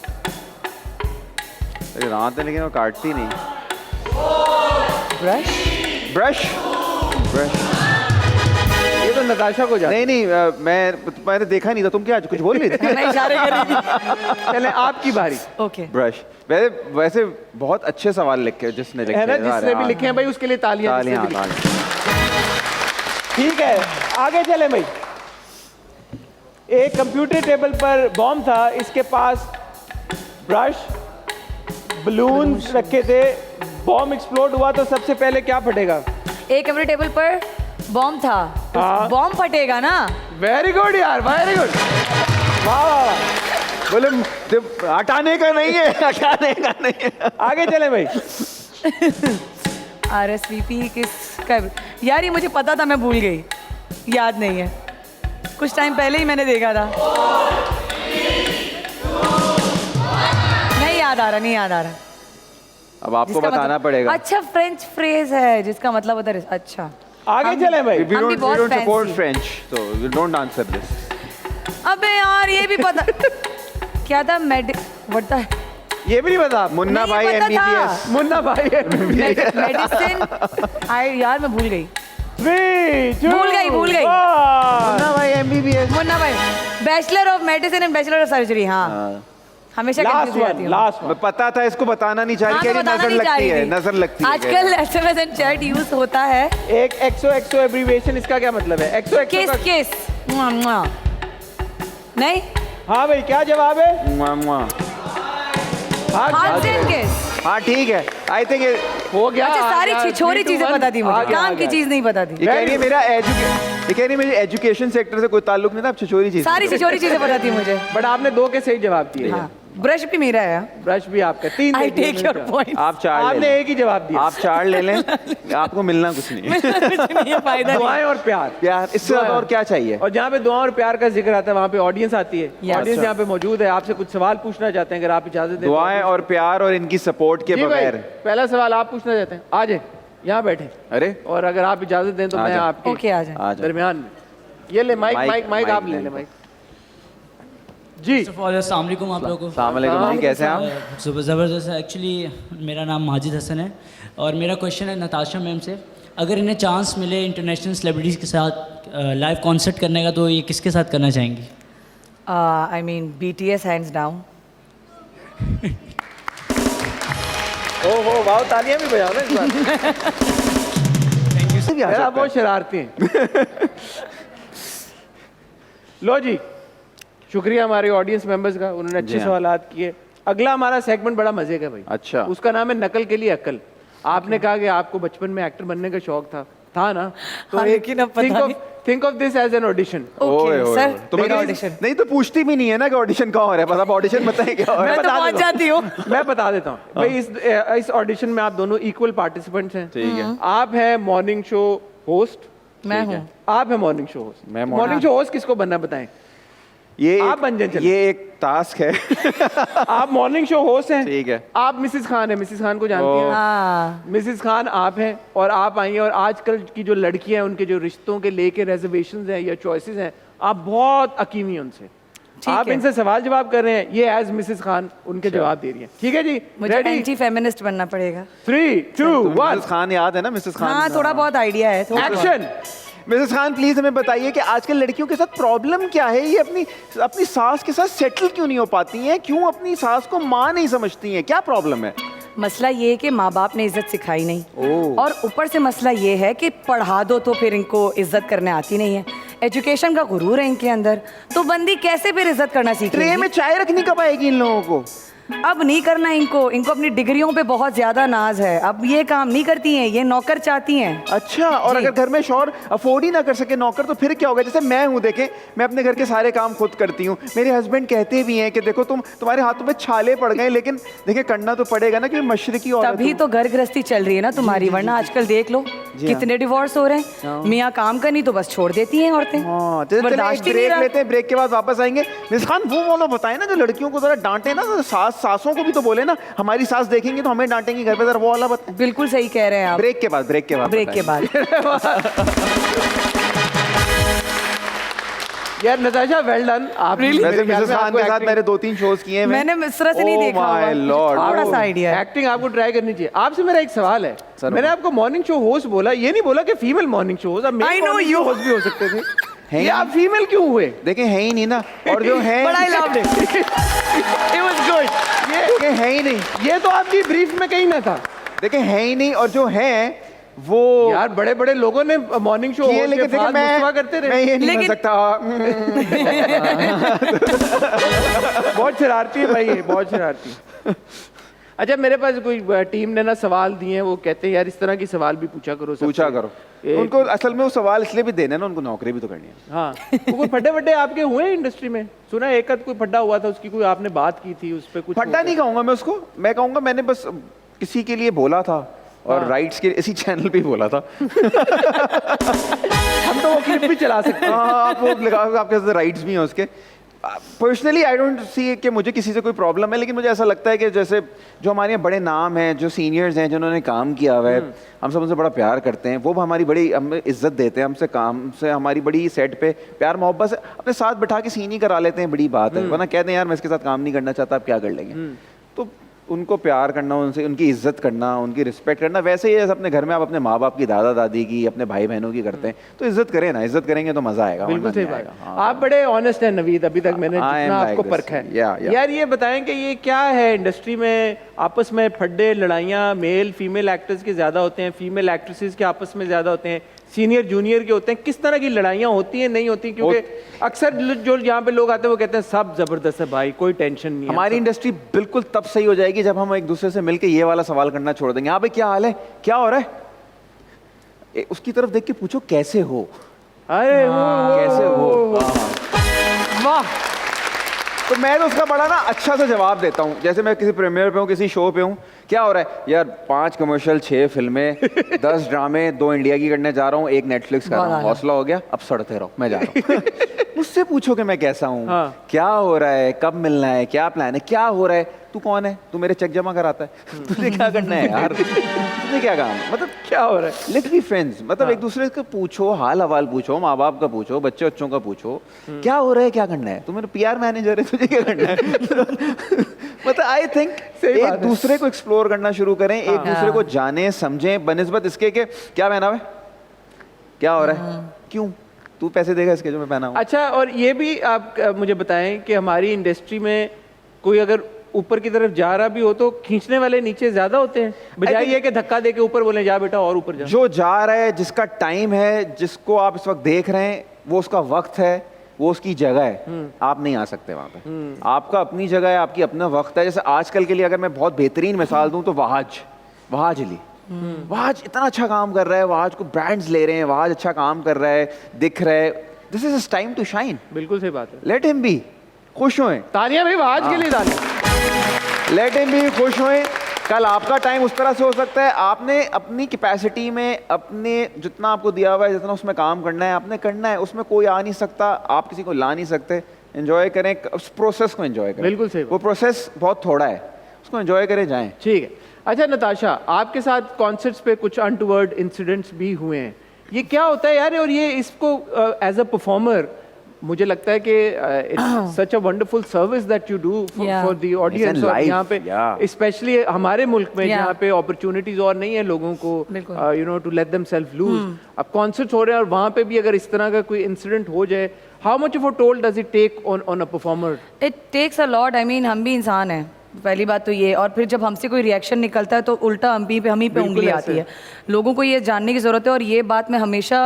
अरे दांत है लेकिन वो काटती नहीं। Brush brush. ब्रश। ये तो नताशा को जाता नहीं नहीं, मैंने देखा नहीं था। तुम क्या कुछ बोल रही थी? मैं इशारे कर रही थी चले आपकी बारी ओके ब्रश। वैसे बहुत अच्छे सवाल लिखे जिसने लिखे है ना, हैं। जिसने भी लिखे हैं भाई उसके लिए तालियां। जिसने तालियां, भी लिखे। तालियां। ठीक है, आगे चले भाई। एक कंप्यूटर टेबल पर बॉम्ब था, इसके पास ब्रश बलून्स रखे थे। बॉम्ब एक्सप्लोड हुआ तो सबसे पहले क्या फटेगा? एक कमरे टेबल पर बॉम्ब था तो हाँ। बॉम्ब फटेगा ना वेरी गुड यार, वेरी गुड। वाह वाह वाह। बोले हटाने का नहीं है, हटाने का नहीं है। आगे चले भाई। RSVP किसका यार? ये मुझे पता था, मैं भूल गई, याद नहीं है। कुछ टाइम पहले ही मैंने देखा था। नहीं याद आ रहा, नहीं याद आ रहा। अब आपको जिसका बताना मतलब- पड़ेगा। अच्छा, फ्रेंच फ्रेज है जिसका मतलब होता है। अच्छा आगे हम- चले भाई। We हम भी don't बहुत support fancy। French, so we don't answer this. अबे यार ये भी पता क्या था? व्हाट था? ये भी नहीं पता आप? मुन्ना नहीं भाई पता था। MBBS। मुन्ना भाई मेडिसिन। यार मैं भूल गई। 3, 2, भूल गई। 1। मुन्ना भाई MBBS। मुन्ना भाई bachelor of medicine and bachelor of surgery. हाँ हमेशा लास्ट confuse हो जाती वन, हूँ। लास्ट मैं पता था इसको बताना नहीं चाह रही, हाँ, कह तो रही बताना नजर नहीं चाह लगती रही है, थी। नजर लगती है। आजकल SMS एंड चैट यूज होता है। एक एक्सो एब्रीविएशन, इसका क्या मतलब है? एक्सो किस किस नहीं हाँ भाई, क्या जवाब है? मुआ, मुआ। हाथ से किस हाँ ठीक है, आई थिंक हो गया। अच्छा सारी आ गया, छिछोरी 3, 2, चीजें 1, बता दी आ मुझे, गया, काम आ की गया। चीज नहीं बता दी। ये कह रही है मेरे एजुकेशन सेक्टर से कोई ताल्लुक नहीं था, अब छिछोरी चीज। सारी छिछोरी चीजें बता दी मुझे। बट आपने 2 के सही जवाब दिए। हाँ ब्रश भी मेरा है। ब्रश भी आपका, 3 आई दे दिए टेक मैंने योर तो। पॉइंट। आप 4 ले आपने लें। एक ही जवाब दिया। आप 4 ले लें, आपको मिलना कुछ नहीं है। कुछ नहीं है, फायदा नहीं। दुआएं और प्यार। यार इससे ज्यादा और क्या चाहिए? और जहाँ पे दुआ और प्यार का जिक्र आता है वहाँ पे ऑडियंस आती है। Yes. ऑडियंस यहाँ पे मौजूद है, आपसे कुछ सवाल पूछना चाहते हैं, अगर आप इजाजत दें। दुआएं और प्यार और इनकी सपोर्ट के जी भाई, बगैर। पहला सवाल आप पूछना चाहते हैं, आ जाए यहाँ बैठे। अरे और अगर आप इजाजत दें तो आ मैं जाओ। आपके ओके आ जाए। आ जाओ। दरमियान में ये ले mic mic, mic mic mic आप ले ले ले लो। माइक। जी अस्सलाम वालेकुम आप लोगों को। अस्सलाम वालेकुम भाई, कैसे हैं आप? सुबह ज़बरदस्त है। एक्चुअली मेरा नाम माजिद हसन है और मेरा क्वेश्चन है नताशा मैम से, अगर इन्हें चांस मिले इंटरनेशनल सेलिब्रिटीज़ के साथ लाइव कॉन्सर्ट करने का तो ये किसके साथ करना चाहेंगी? I mean BTS hands down. ओहो वाह, तालियां भी बजाओ ना इस बार। भी आ यार, आप सकता बहुत शरारती हैं। लो जी, शुक्रिया हमारे ऑडियंस मेंबर्स का, उन्होंने अच्छे हाँ। सवालात किए। अगला हमारा सेगमेंट बड़ा मजे का भाई। अच्छा। उसका नाम है नकल के लिए अकल। आपने कहा कि आपको बचपन में एक्टर बनने का शौक था ना, तो हाँ, लेकिन अब पता नहीं। Think of this as an audition. ओए, ओए, सर ओए। तो मैं मेरा किसी- ऑडिशन। नहीं तो पूछती भी नहीं है ना कि ऑडिशन कहाँ हो रहा है, बस आप ऑडिशन बताएं क्या हो रहा मैं है। तो पहुंच जाती हूँ। मैं बता देता हूँ भाई, इस ऑडिशन में आप दोनों इक्वल पार्टिसिपेंट्स हैं। ठीक है। आप हैं मॉर्निंग शो होस्ट, मैं ठीक है। हूँ। आप हैं मॉर्निंग शो होस्ट। मैं मॉर्निंग शो होस्ट किसको बनना बताएं। आप बन जाएं, चलो। ये एक टास्क है। आप मॉर्निंग शो होस्ट हैं। ठीक है। आप मिसेस खान हैं, मिसेस खान को जानती हैं। हाँ मिसेस खान आप हैं और आप आई हैं, और आजकल की जो लड़कियां हैं उनके जो रिश्तों के लेके रेजर्वेशंस हैं या चॉइसेस हैं, आप बहुत अकीमी हैं उनसे। आप है। इनसे सवाल जवाब कर रहे हैं, ये एज मिसेस खान उनके जवाब दे रही हैं। ठीक है जी, मुझे रेडी? एंटी फेमिनिस्ट बनना पड़ेगा। 3, 2, 1 मिसेस खान याद है ना, मिसेस खान? हाँ थोड़ा बहुत आइडिया है। थोड़ा बहुत। एक्शन। मिसेस खान प्लीज हमें बताइए कि आजकल लड़कियों के साथ प्रॉब्लम क्या है? ये अपनी सास के साथ सेटल क्यों नहीं हो पाती हैं? क्यों अपनी सास को माँ नहीं समझती हैं? क्या प्रॉब्लम है? मसला ये है कि माँ बाप ने इज्जत सिखाई नहीं, और ऊपर से मसला ये है कि पढ़ा दो तो फिर इनको इज्जत करने आती नहीं है। एजुकेशन का गुरूर है इनके अंदर, तो बंदी कैसे फिर इज्जत करना ट्रे सीखेगी? में चाय रखनी कब आएगी इन लोगों को? अब नहीं करना इनको अपनी डिग्रियों पे बहुत ज्यादा नाज है। अब ये काम नहीं करती हैं, ये नौकर चाहती हैं। अच्छा, और जी। अगर घर में शौहर अफोर्ड ही ना कर सके नौकर, तो फिर क्या होगा? जैसे मैं हूँ, देखें मैं अपने घर के सारे काम खुद करती हूँ। मेरे हस्बैंड कहते भी हैं कि देखो तुम्हारे हाथों में छाले पड़ गए, लेकिन देखें करना तो पड़ेगा ना, क्योंकि मशरकी औरत तभी हूँ। तो घर गृहस्थी चल रही है ना तुम्हारी, वरना आजकल देख लो कितने डिवोर्स हो रहे हैं। मियाँ काम करनी तो बस छोड़ देती हैं औरतें। हाँ, चलिए एक बर्दाश्त ही नहीं ब्रेक रहा। लेते हैं, ब्रेक के बाद वापस आएंगे। मिस खान वो वाला बताएं ना जो लड़कियों को जरा डांटे ना, तो सासों को भी तो बोले ना, हमारी सास देखेंगी तो हमें डांटेंगी घर पे, जरा वो वाला बताएं। बिल्कुल सही कह रहे हैं आप। ब्रेक के बाद ब्रेक के बताएं। बाद। यार नताशा, वेल डन। आप वैसे मिसेस खान के साथ मैंने 2-3 शोज किए हैं। मैंने इस तरह से नहीं देखा माय होगा। लॉर्ड, थोड़ा सा आइडिया है। एक्टिंग आपको ट्राई करनी चाहिए। आपसे मेरा एक सवाल है। सर, मैंने आपको मॉर्निंग शो होस्ट बोला, ये नहीं बोला कि फीमेल मॉर्निंग शो होस्ट। अब I male know morning you. Show host भी हो सकते थे। हैं? ये आप फीमेल क्यों हुए? देखें है ही नहीं ना, और जो है But I loved it. It was good. ये है ही नहीं। ये तो आपकी ब्रीफ में कहीं ना था। देखें है ही नहीं, और जो है वो यार बड़े बड़े लोगों ने मॉर्निंग शो किए, होस्ट लेकिन के देखें बाद गुस्सा करते मैं रहे। ये नहीं कर लेकिन- सकता। बहुत शरारती है भाई ये, बहुत शरारती। अच्छा, मेरे पास कोई टीम ने ना सवाल दिए हैं, वो कहते हैं यार इस तरह की सवाल भी पूछा करो सबसे। पूछा करो। उनको असल में वो सवाल इसलिए भी देना है ना, उनको नौकरी भी तो करनी है। हाँ, तो कोई फड्डे वड्डे आपके हुए हैं इंडस्ट्री में? सुना एक आध कोई फड्डा हुआ था, उसकी कोई आपने बात की थी, उस पे कुछ फड्डा नहीं कहूंगा मैं उसको, मैं कहूंगा मैंने बस किसी के लिए बोला था, और राइट्स के इसी चैनल पे ही बोला था। हम तो वो क्लिप भी चला सकते हैं। हाँ, आप वो लगाओ, आपके पास राइट्स भी हैं उसके। पर्सनली आई डोंट सी कि मुझे किसी से कोई प्रॉब्लम है, लेकिन मुझे ऐसा लगता है कि जैसे जो हमारे यहाँ बड़े नाम हैं, जो सीनियर्स हैं, जिन्होंने काम किया हुआ है, हम सब उनसे बड़ा प्यार करते हैं, वो हमारी बड़ी हमें इज्जत देते हैं, हमसे काम से हमारी बड़ी सेट पे प्यार मोहब्बत से अपने साथ बैठा के सीनी करा लेते हैं, बड़ी बात है। वरना कहते हैं यार मैं इसके साथ काम नहीं करना चाहता, आप क्या कर लेंगे? तो उनको प्यार करना, उनसे उनकी इज्जत करना, उनकी रिस्पेक्ट करना, वैसे ही जैसे अपने घर में आप अपने माँ बाप की, दादा दादी की, अपने भाई बहनों की करते हैं, तो इज्जत करें ना, इज्जत करेंगे तो मजा आएगा। बिल्कुल वरना सही नहीं बात। आएगा। हाँ। आप बड़े ऑनेस्ट हैं नवीद, अभी तक मैंने I am जितना like आपको this. परखा है। Yeah. यार ये बताएं कि ये क्या है इंडस्ट्री में, आपस में फड्डे लड़ाइयाँ मेल फीमेल एक्टर्स के ज्यादा होते हैं, फीमेल एक्ट्रेसेस के आपस में ज्यादा होते हैं, सीनियर जूनियर के होते हैं, किस तरह की लड़ाइयाँ होती हैं नहीं होती? क्योंकि अक्सर जो यहाँ पे लोग आते हैं वो कहते हैं सब जबरदस्त है भाई, कोई टेंशन नहीं है। हमारी इंडस्ट्री बिल्कुल तब सही हो जाएगी जब हम एक दूसरे से मिलकर ये वाला सवाल करना छोड़ देंगे, हाँ भाई क्या हाल है, क्या हो रहा है, उसकी तरफ देख के पूछो कैसे हो, अरे कैसे हो। वाह। तो मैं तो उसका बड़ा ना अच्छा सा जवाब देता हूँ, जैसे मैं किसी प्रीमियर पे हूँ, किसी शो पे हूँ, क्या हो रहा है यार, 5 कमर्शियल, 6 फिल्में, 10 ड्रामे, 2 इंडिया की करने जा रहा हूँ, 1 नेटफ्लिक्स कर रहा हूँ, हौसला हो गया, अब सड़ते रहो, मैं जा रहा हूँ। मुझसे पूछो कि मैं कैसा हूँ, हाँ। क्या हो रहा है, कब मिलना है, क्या प्लान है, क्या हो रहा है, तू कौन है, तू मेरे चेक जमा कराता है, तुझे क्या करना है यार, तुझे क्या काम है, मतलब क्या हो रहा है? लेट्स बी फ्रेंड्स, मतलब एक दूसरे को पूछो, हाल हवाल पूछो, माँ बाप का पूछो, बच्चे बच्चों का पूछो, क्या हो रहा है, क्या करना है, तू मेरा PR मैनेजर है, तुझे क्या करना है। मतलब आई थिंक एक दूसरे को एक्सप्लोर करना शुरू करें, एक दूसरे को जाने समझें, बनिस्बत इसके के क्या पहना है, क्या हो रहा है, क्यों तू पैसे देगा इसके जो मैं पहना हूं। अच्छा, और ये भी आप मुझे बताएं कि हमारी इंडस्ट्री में कोई अगर ऊपर की तरफ जा रहा भी हो तो खींचने वाले नीचे ज्यादा होते हैं, बजाय ये कि धक्का दे के ऊपर बोले जा बेटा और ऊपर जा। जो जा रहा है, जिसका टाइम है, जिसको आप इस वक्त देख रहे हैं, वो उसका वक्त है, वो उसकी जगह है, आप नहीं आ सकते वहां पे। आपका अपनी जगह है, आपकी अपना वक्त है। जैसे आजकल के लिए अगर मैं बहुत बेहतरीन मिसाल दूं तो वहाज अली, वहाज इतना अच्छा काम कर रहा है, वहाज को ब्रांड्स ले रहे हैं, वहाज अच्छा काम कर रहा है, दिख रहा है, this is his time to shine. बिल्कुल सही बात है, लेट हिम बी, खुश होएं, तालियां भाई आज के लिए तालियां। लेट हिम बी, खुश होएं। कल आपका टाइम उस तरह से हो सकता है, आपने अपनी कैपेसिटी में, अपने जितना आपको दिया हुआ है, जितना उसमें काम करना है आपने करना है, उसमें कोई आ नहीं सकता, आप किसी को ला नहीं सकते। एंजॉय करें, उस प्रोसेस को एंजॉय करें। बिल्कुल सही बात। वो प्रोसेस बहुत थोड़ा है, उसको एंजॉय करें, जाएं। ठीक है। अच्छा नताशा, आपके साथ कॉन्सर्ट्स पे कुछ अनटुवर्ड इंसिडेंट्स भी हुए हैं, ये क्या होता है यार? और ये इसको एज अ परफॉर्मर मुझे लगता है कि it's such a wonderful service that you do for the audience. और यहाँ पे स्पेशली हमारे मुल्क में जहाँ पे अपॉर्चुनिटीज और नहीं है लोगों को, you know, to let themselves loose. अब कॉन्सर्ट्स हो रहे हैं और वहाँ पे भी अगर इस तरह का कोई इंसिडेंट हो जाए, how much of a toll does it take on a performer? It takes a lot. I mean हम भी इंसान हैं, पहली बात तो ये, और फिर जब हमसे कोई रिएक्शन निकलता है तो उल्टा हम ही पे उंगली आती है। लोगों को ये जानने की ज़रूरत है, और ये बात मैं हमेशा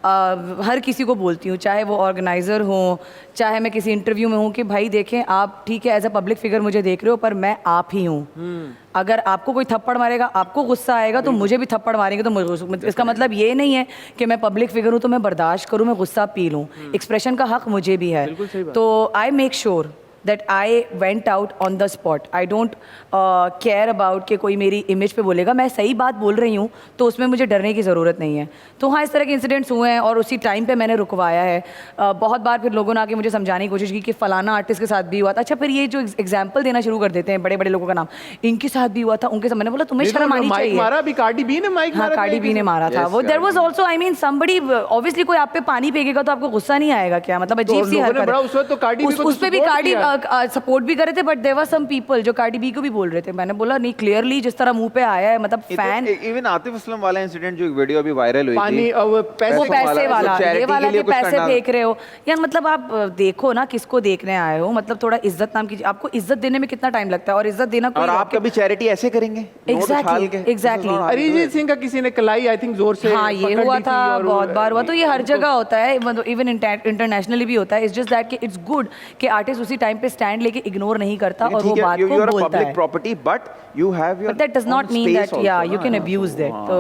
हर किसी को बोलती हूँ, चाहे वो ऑर्गेनाइज़र हो, चाहे मैं किसी इंटरव्यू में हूँ, कि भाई देखें आप ठीक है एज अ पब्लिक फिगर मुझे देख रहे हो, पर मैं आप ही हूँ। अगर आपको कोई थप्पड़ मारेगा, आपको गुस्सा आएगा, तो मुझे भी थप्पड़ मारेंगे तो मुझे, इसका मतलब ये नहीं है कि मैं पब्लिक फिगर हूँ तो मैं बर्दाश्त करूँ, मैं गुस्सा पी लूँ। एक्सप्रेशन का हक मुझे भी है। तो I make sure that I went out on the spot. I don't care about कि कोई मेरी इमेज पे बोलेगा, मैं सही बात बोल रही हूँ तो उसमें मुझे डरने की ज़रूरत नहीं है। तो हाँ, इस तरह के इंसिडेंट्स हुए हैं और उसी टाइम पे मैंने रुकवाया है। बहुत बार फिर लोगों ने आके मुझे समझाने की कोशिश की कि फ़लाना आर्टिस्ट के साथ भी हुआ था। अच्छा, फिर ये जो एग्जाम्पल देना शुरू कर देते हैं बड़े बड़े लोगों का नाम, इनके साथ भी हुआ था, उनके साथ, मैंने बोला तुम्हें शर्म आनी चाहिए। मारा भी कार्डी बी ने, माइक हाँ, कार्डी बी ने मारा था वो। There was also, I mean somebody, obviously कोई आप पे पानी फेंकेगा तो आपको गुस्सा नहीं आएगा क्या? मतलब अजीब सी हरकत है। उस वक्त तो कार्डी बी को उस पे भी कार्डी सपोर्ट कर रहे थे, but there were some people जो कार्डी बी को भी बोल रहे थे। मैंने बोला नहीं, क्लियरली जिस तरह मुंह पे आया है, मतलब फैन। इवन आतिफ असलम वाला इंसिडेंट जो एक वीडियो अभी वायरल हुई पानी, थी, वो पैसे वाला, ये वाला के पैसे फेंक रहे हो यार। मतलब आप देखो ना किसको देखने आए हो, मतलब थोड़ा इज्जत नाम की, आपको इज्जत देने में कितना टाइम लगता है, और इज्जत देना कोई, और आप कभी चैरिटी ऐसे करेंगे एग्जैक्टली। अरिजीत सिंह का किसी ने कलाई आई थिंक जोर से, हाँ ये हुआ था, बहुत बार हुआ। तो ये हर जगह होता है, मतलब इवन इंटरनेशनली भी होता है। इट्स जस्ट दैट कि इट्स गुड कि आर्टिस्ट उसी टाइम पे स्टैंड लेके इग्नोर नहीं करता और वो बात को बोलता है। Property, but you have your, but that does not mean that you can abuse that. तो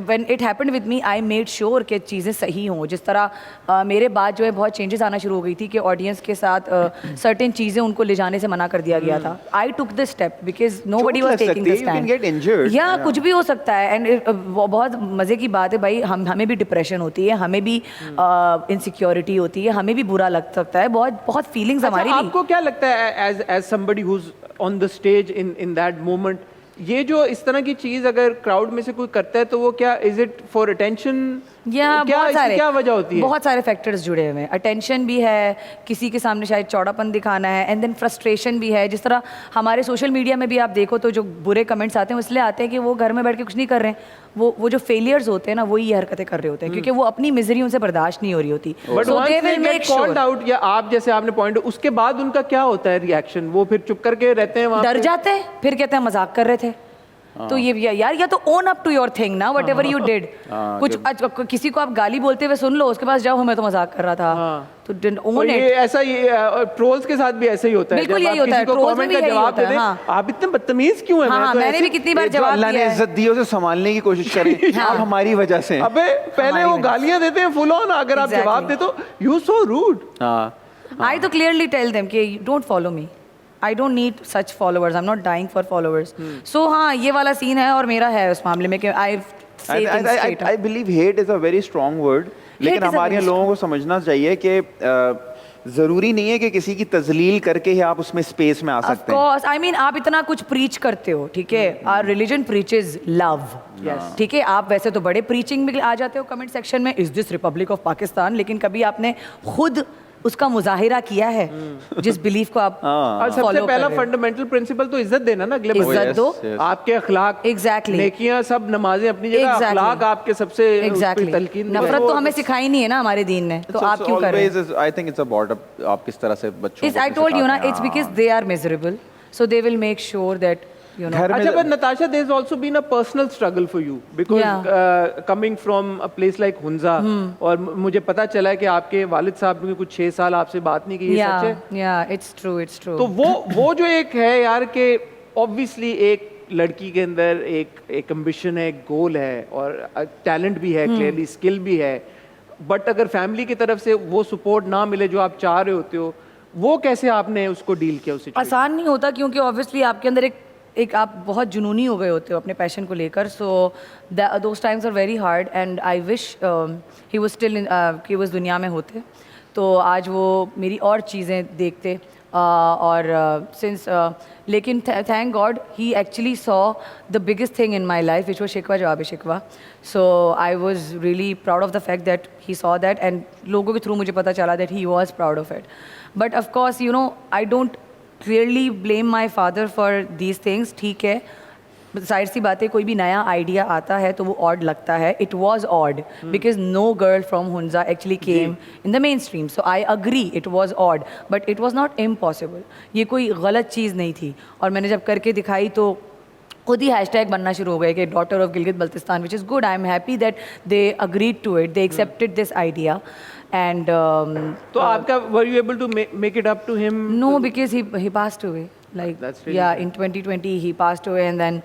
when it happened with me, I made sure कि चीज़ें सही हों। जिस तरह मेरे बाद जो है बहुत चेंजेस आना शुरू हो गई थी कि ऑडियंस के साथ सर्टेन चीज़ें उनको ले जाने से मना कर दिया गया था। I took this step because nobody was taking the stand. या कुछ भी हो सकता है। एंड बहुत मज़े की बात है भाई, हमें भी डिप्रेशन होती है, हमें भी इनसिक्योरिटी होती है, हमें भी बुरा लग सकता है, बहुत फीलिंग्स हमारी भी। आपको क्या लगता है as somebody who is on the stage in that moment, ये जो इस तरह की चीज अगर क्राउड में से कोई करता है तो वो क्या, इज इट फॉर अटेंशन, या क्या वजह होती है? बहुत सारे फैक्टर्स जुड़े हुए हैं। अटेंशन भी है, किसी के सामने शायद चौड़ापन दिखाना है, एंड देन फ्रस्ट्रेशन भी है। जिस तरह हमारे सोशल मीडिया में भी आप देखो तो जो बुरे कमेंट्स आते हैं वो इसलिए आते हैं कि वो घर में बैठ के कुछ नहीं कर रहे हैं, वो जो फेलियर्स होते हैं ना, वही ये हरकतें कर रहे होते हैं, क्योंकि वो अपनी मिजरी उनसे बर्दाश्त नहीं हो रही होती। So they will make called out, या आप जैसे आपने पॉइंट, उसके बाद उनका क्या होता है रिएक्शन? वो फिर चुप करके रहते हैं, डर जाते हैं, फिर कहते हैं मजाक कर रहे थे। तो ये यार या तो own up to your thing ना, वट एवर यू डिड। कुछ किसी को आप गाली बोलते हुए सुन लो, उसके पास जाओ मैं तो मजाक कर रहा था, तो ओन ये इट। ऐसा ये ट्रोल्स के साथ भी ऐसे ही होता है। बिल्कुल जब यही आप होता है, किसी को trolls में comment भी का यही जवाब होता है, दे दें, हाँ। आप इतने बदतमीज क्यों हैं? हाँ, मैं तो मैंने ऐसे- भी कितनी बार जो जवाब अल्लाह ने दिया है। इज्जत दी है उसे संभालने की कोशिश करें। हाँ। आप हमारी वजह से हैं। अबे पहले हमारी वो वजह से। गालियां देते हैं फुल ऑन, अगर आप Exactly. जवाब दे तो यू सो रूड। हाँ I to clearly tell them कि don't follow me. I don't need such followers. I'm not dying for followers. So हाँ, ये वाला सीन है और मेरा है उस मामले में कि I say things straight up. I believe hate is a very strong word, लेकिन is a हमारे very यहाँ लोगों को समझना चाहिए कि ज़रूरी नहीं है कि किसी की तजलील करके ही आप उसमें स्पेस में आ Of सकते हैं। course, I mean आप इतना कुछ preach करते हो, ठीक है? Our religion preaches love. Yes. ठीक है, आप वैसे तो बड़े preaching में आ जाते हो कमेंट सेक्शन में, is this Republic of Pakistan? लेकिन कभी आपने खुद उसका मुजाहिरा किया है जिस बिलीफ को आप और सबसे follow पहला कर रहे हो? फंडामेंटल प्रिंसिपल तो इज्जत देना ना अगले बंदे इज्जत को। दो। yes. आपके अखलाक, Exactly. नेकियां सब, नमाजें अपनी जगह, Exactly. अखलाक आपके सबसे उस पे Exactly. तलकीन दो। नफरत तो हमें सिखाई नहीं है ना हमारे दीन ने, तो आप क्यों कर रहे हो? I think it's about आप किस तरह से बच्चों को I told you ना, सिखाते हैं। it's because they are miserable, so they will make sure that you know. घर में अच्छा, but Natasha, there's also been a personal struggle for you because Yeah. coming from a place like Hunza, और मुझे पता चला है कि आपके वालिद साहब ने कुछ 6 साल आपसे बात नहीं की, ये सच है? Yeah, it's true, it's true. तो वो जो एक है यार कि ऑब्वियसली एक लड़की के अंदर एक एम्बिशन है, एक गोल है और टैलेंट भी है, क्लियरली स्किल भी है, बट अगर फैमिली की तरफ से वो सपोर्ट ना मिले जो आप चाह रहे होते हो, वो कैसे आपने उसको डील किया? उस situation? आसान नहीं होता क्योंकि ऑब्वियसली आपके अंदर एक आप बहुत जुनूनी हो गए होते हो अपने पैशन को लेकर, so those times are very hard and I wish he was still कि वो इस दुनिया में होते तो आज वो मेरी और चीज़ें देखते और सिंस लेकिन thank God he actually saw the biggest thing in my life which was Shikwa Jawab Shikwa, so I was really proud of the fact that he saw that and लोगों के थ्रू मुझे पता चला that he was proud of it, but of course you know I don't clearly blame my father for these things. ठीक है, जाहिर सी बात है कोई भी नया आइडिया आता है तो वो ऑड लगता है, it was odd because no girl from Hunza actually came in the mainstream, so I agree it was odd but it was not impossible, ये कोई गलत चीज़ नहीं थी। और मैंने जब करके दिखाई तो खुद ही हैशटैग बनना शुरू हो गए कि daughter of Gilgit Baltistan, which is good, I am happy that they agreed to it, they accepted this idea and तो आपका were you able to make it up to him? no, because he passed away. Like That's really yeah, in 2020 he passed away and then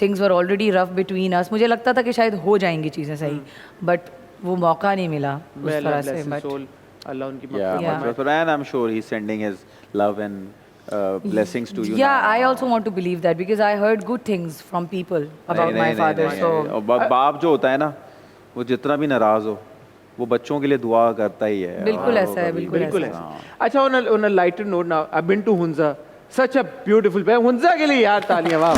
things were already rough between us. मुझे लगता था कि शायद हो जाएंगी चीज़ें सही, but वो मौका नहीं मिला उस Well, तरह bless से। his But soul. अल्लाह उनकी Yeah, Yeah. but and I'm sure he's sending his love and blessings to you. yeah, now. I also want to believe that because I heard good things from people about my father. So और बाप जो होता है ना, वो जितना भी नाराज हो, वो बच्चों के लिए दुआ करता ही है। बिल्कुल और ऐसा है, कभी- बिल्कुल ऐसा है। अच्छा, on a lighter note now, I've been to Hunza, such a beautiful place. Hunza के लिए यार तालियां, वाह।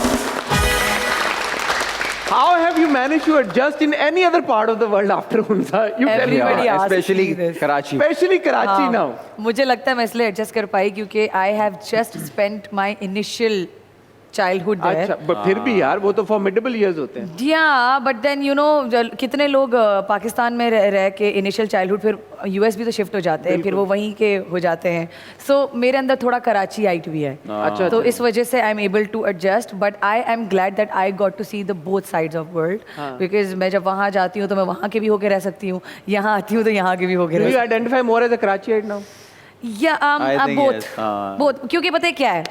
How have you managed to adjust in any other part of the world after Hunza? You tell me. Everybody Yeah, asks especially me this. Karachi. Especially Karachi हाँ, now. मुझे लगता है मैं इसलिए एडजस्ट कर पाई क्योंकि I have just spent my initial childhood there. अच्छा, but फिर भी यार वो तो formidable years होते हैं। Yeah, but then you know कितने लोग पाकिस्तान में रह के इनिशियल चाइल्डहुड फिर यूएस भी तो शिफ्ट हो जाते हैं, फिर वो वहीं के हो जाते हैं। सो मेरे अंदर थोड़ा कराची आइट भी है, अच्छा, तो इस वजह से I am able to adjust, but I am glad that I got to see the both sides of world, because मैं जब वहाँ जाती हूँ तो मैं वहाँ के भी होके रह सकती हूँ, यहाँ आती हूँ तो यहाँ के भी होके Do रह you identify more as a Karachiite now? या I think बोथ yes, हाँ। बोथ, क्योंकि पता है क्या है,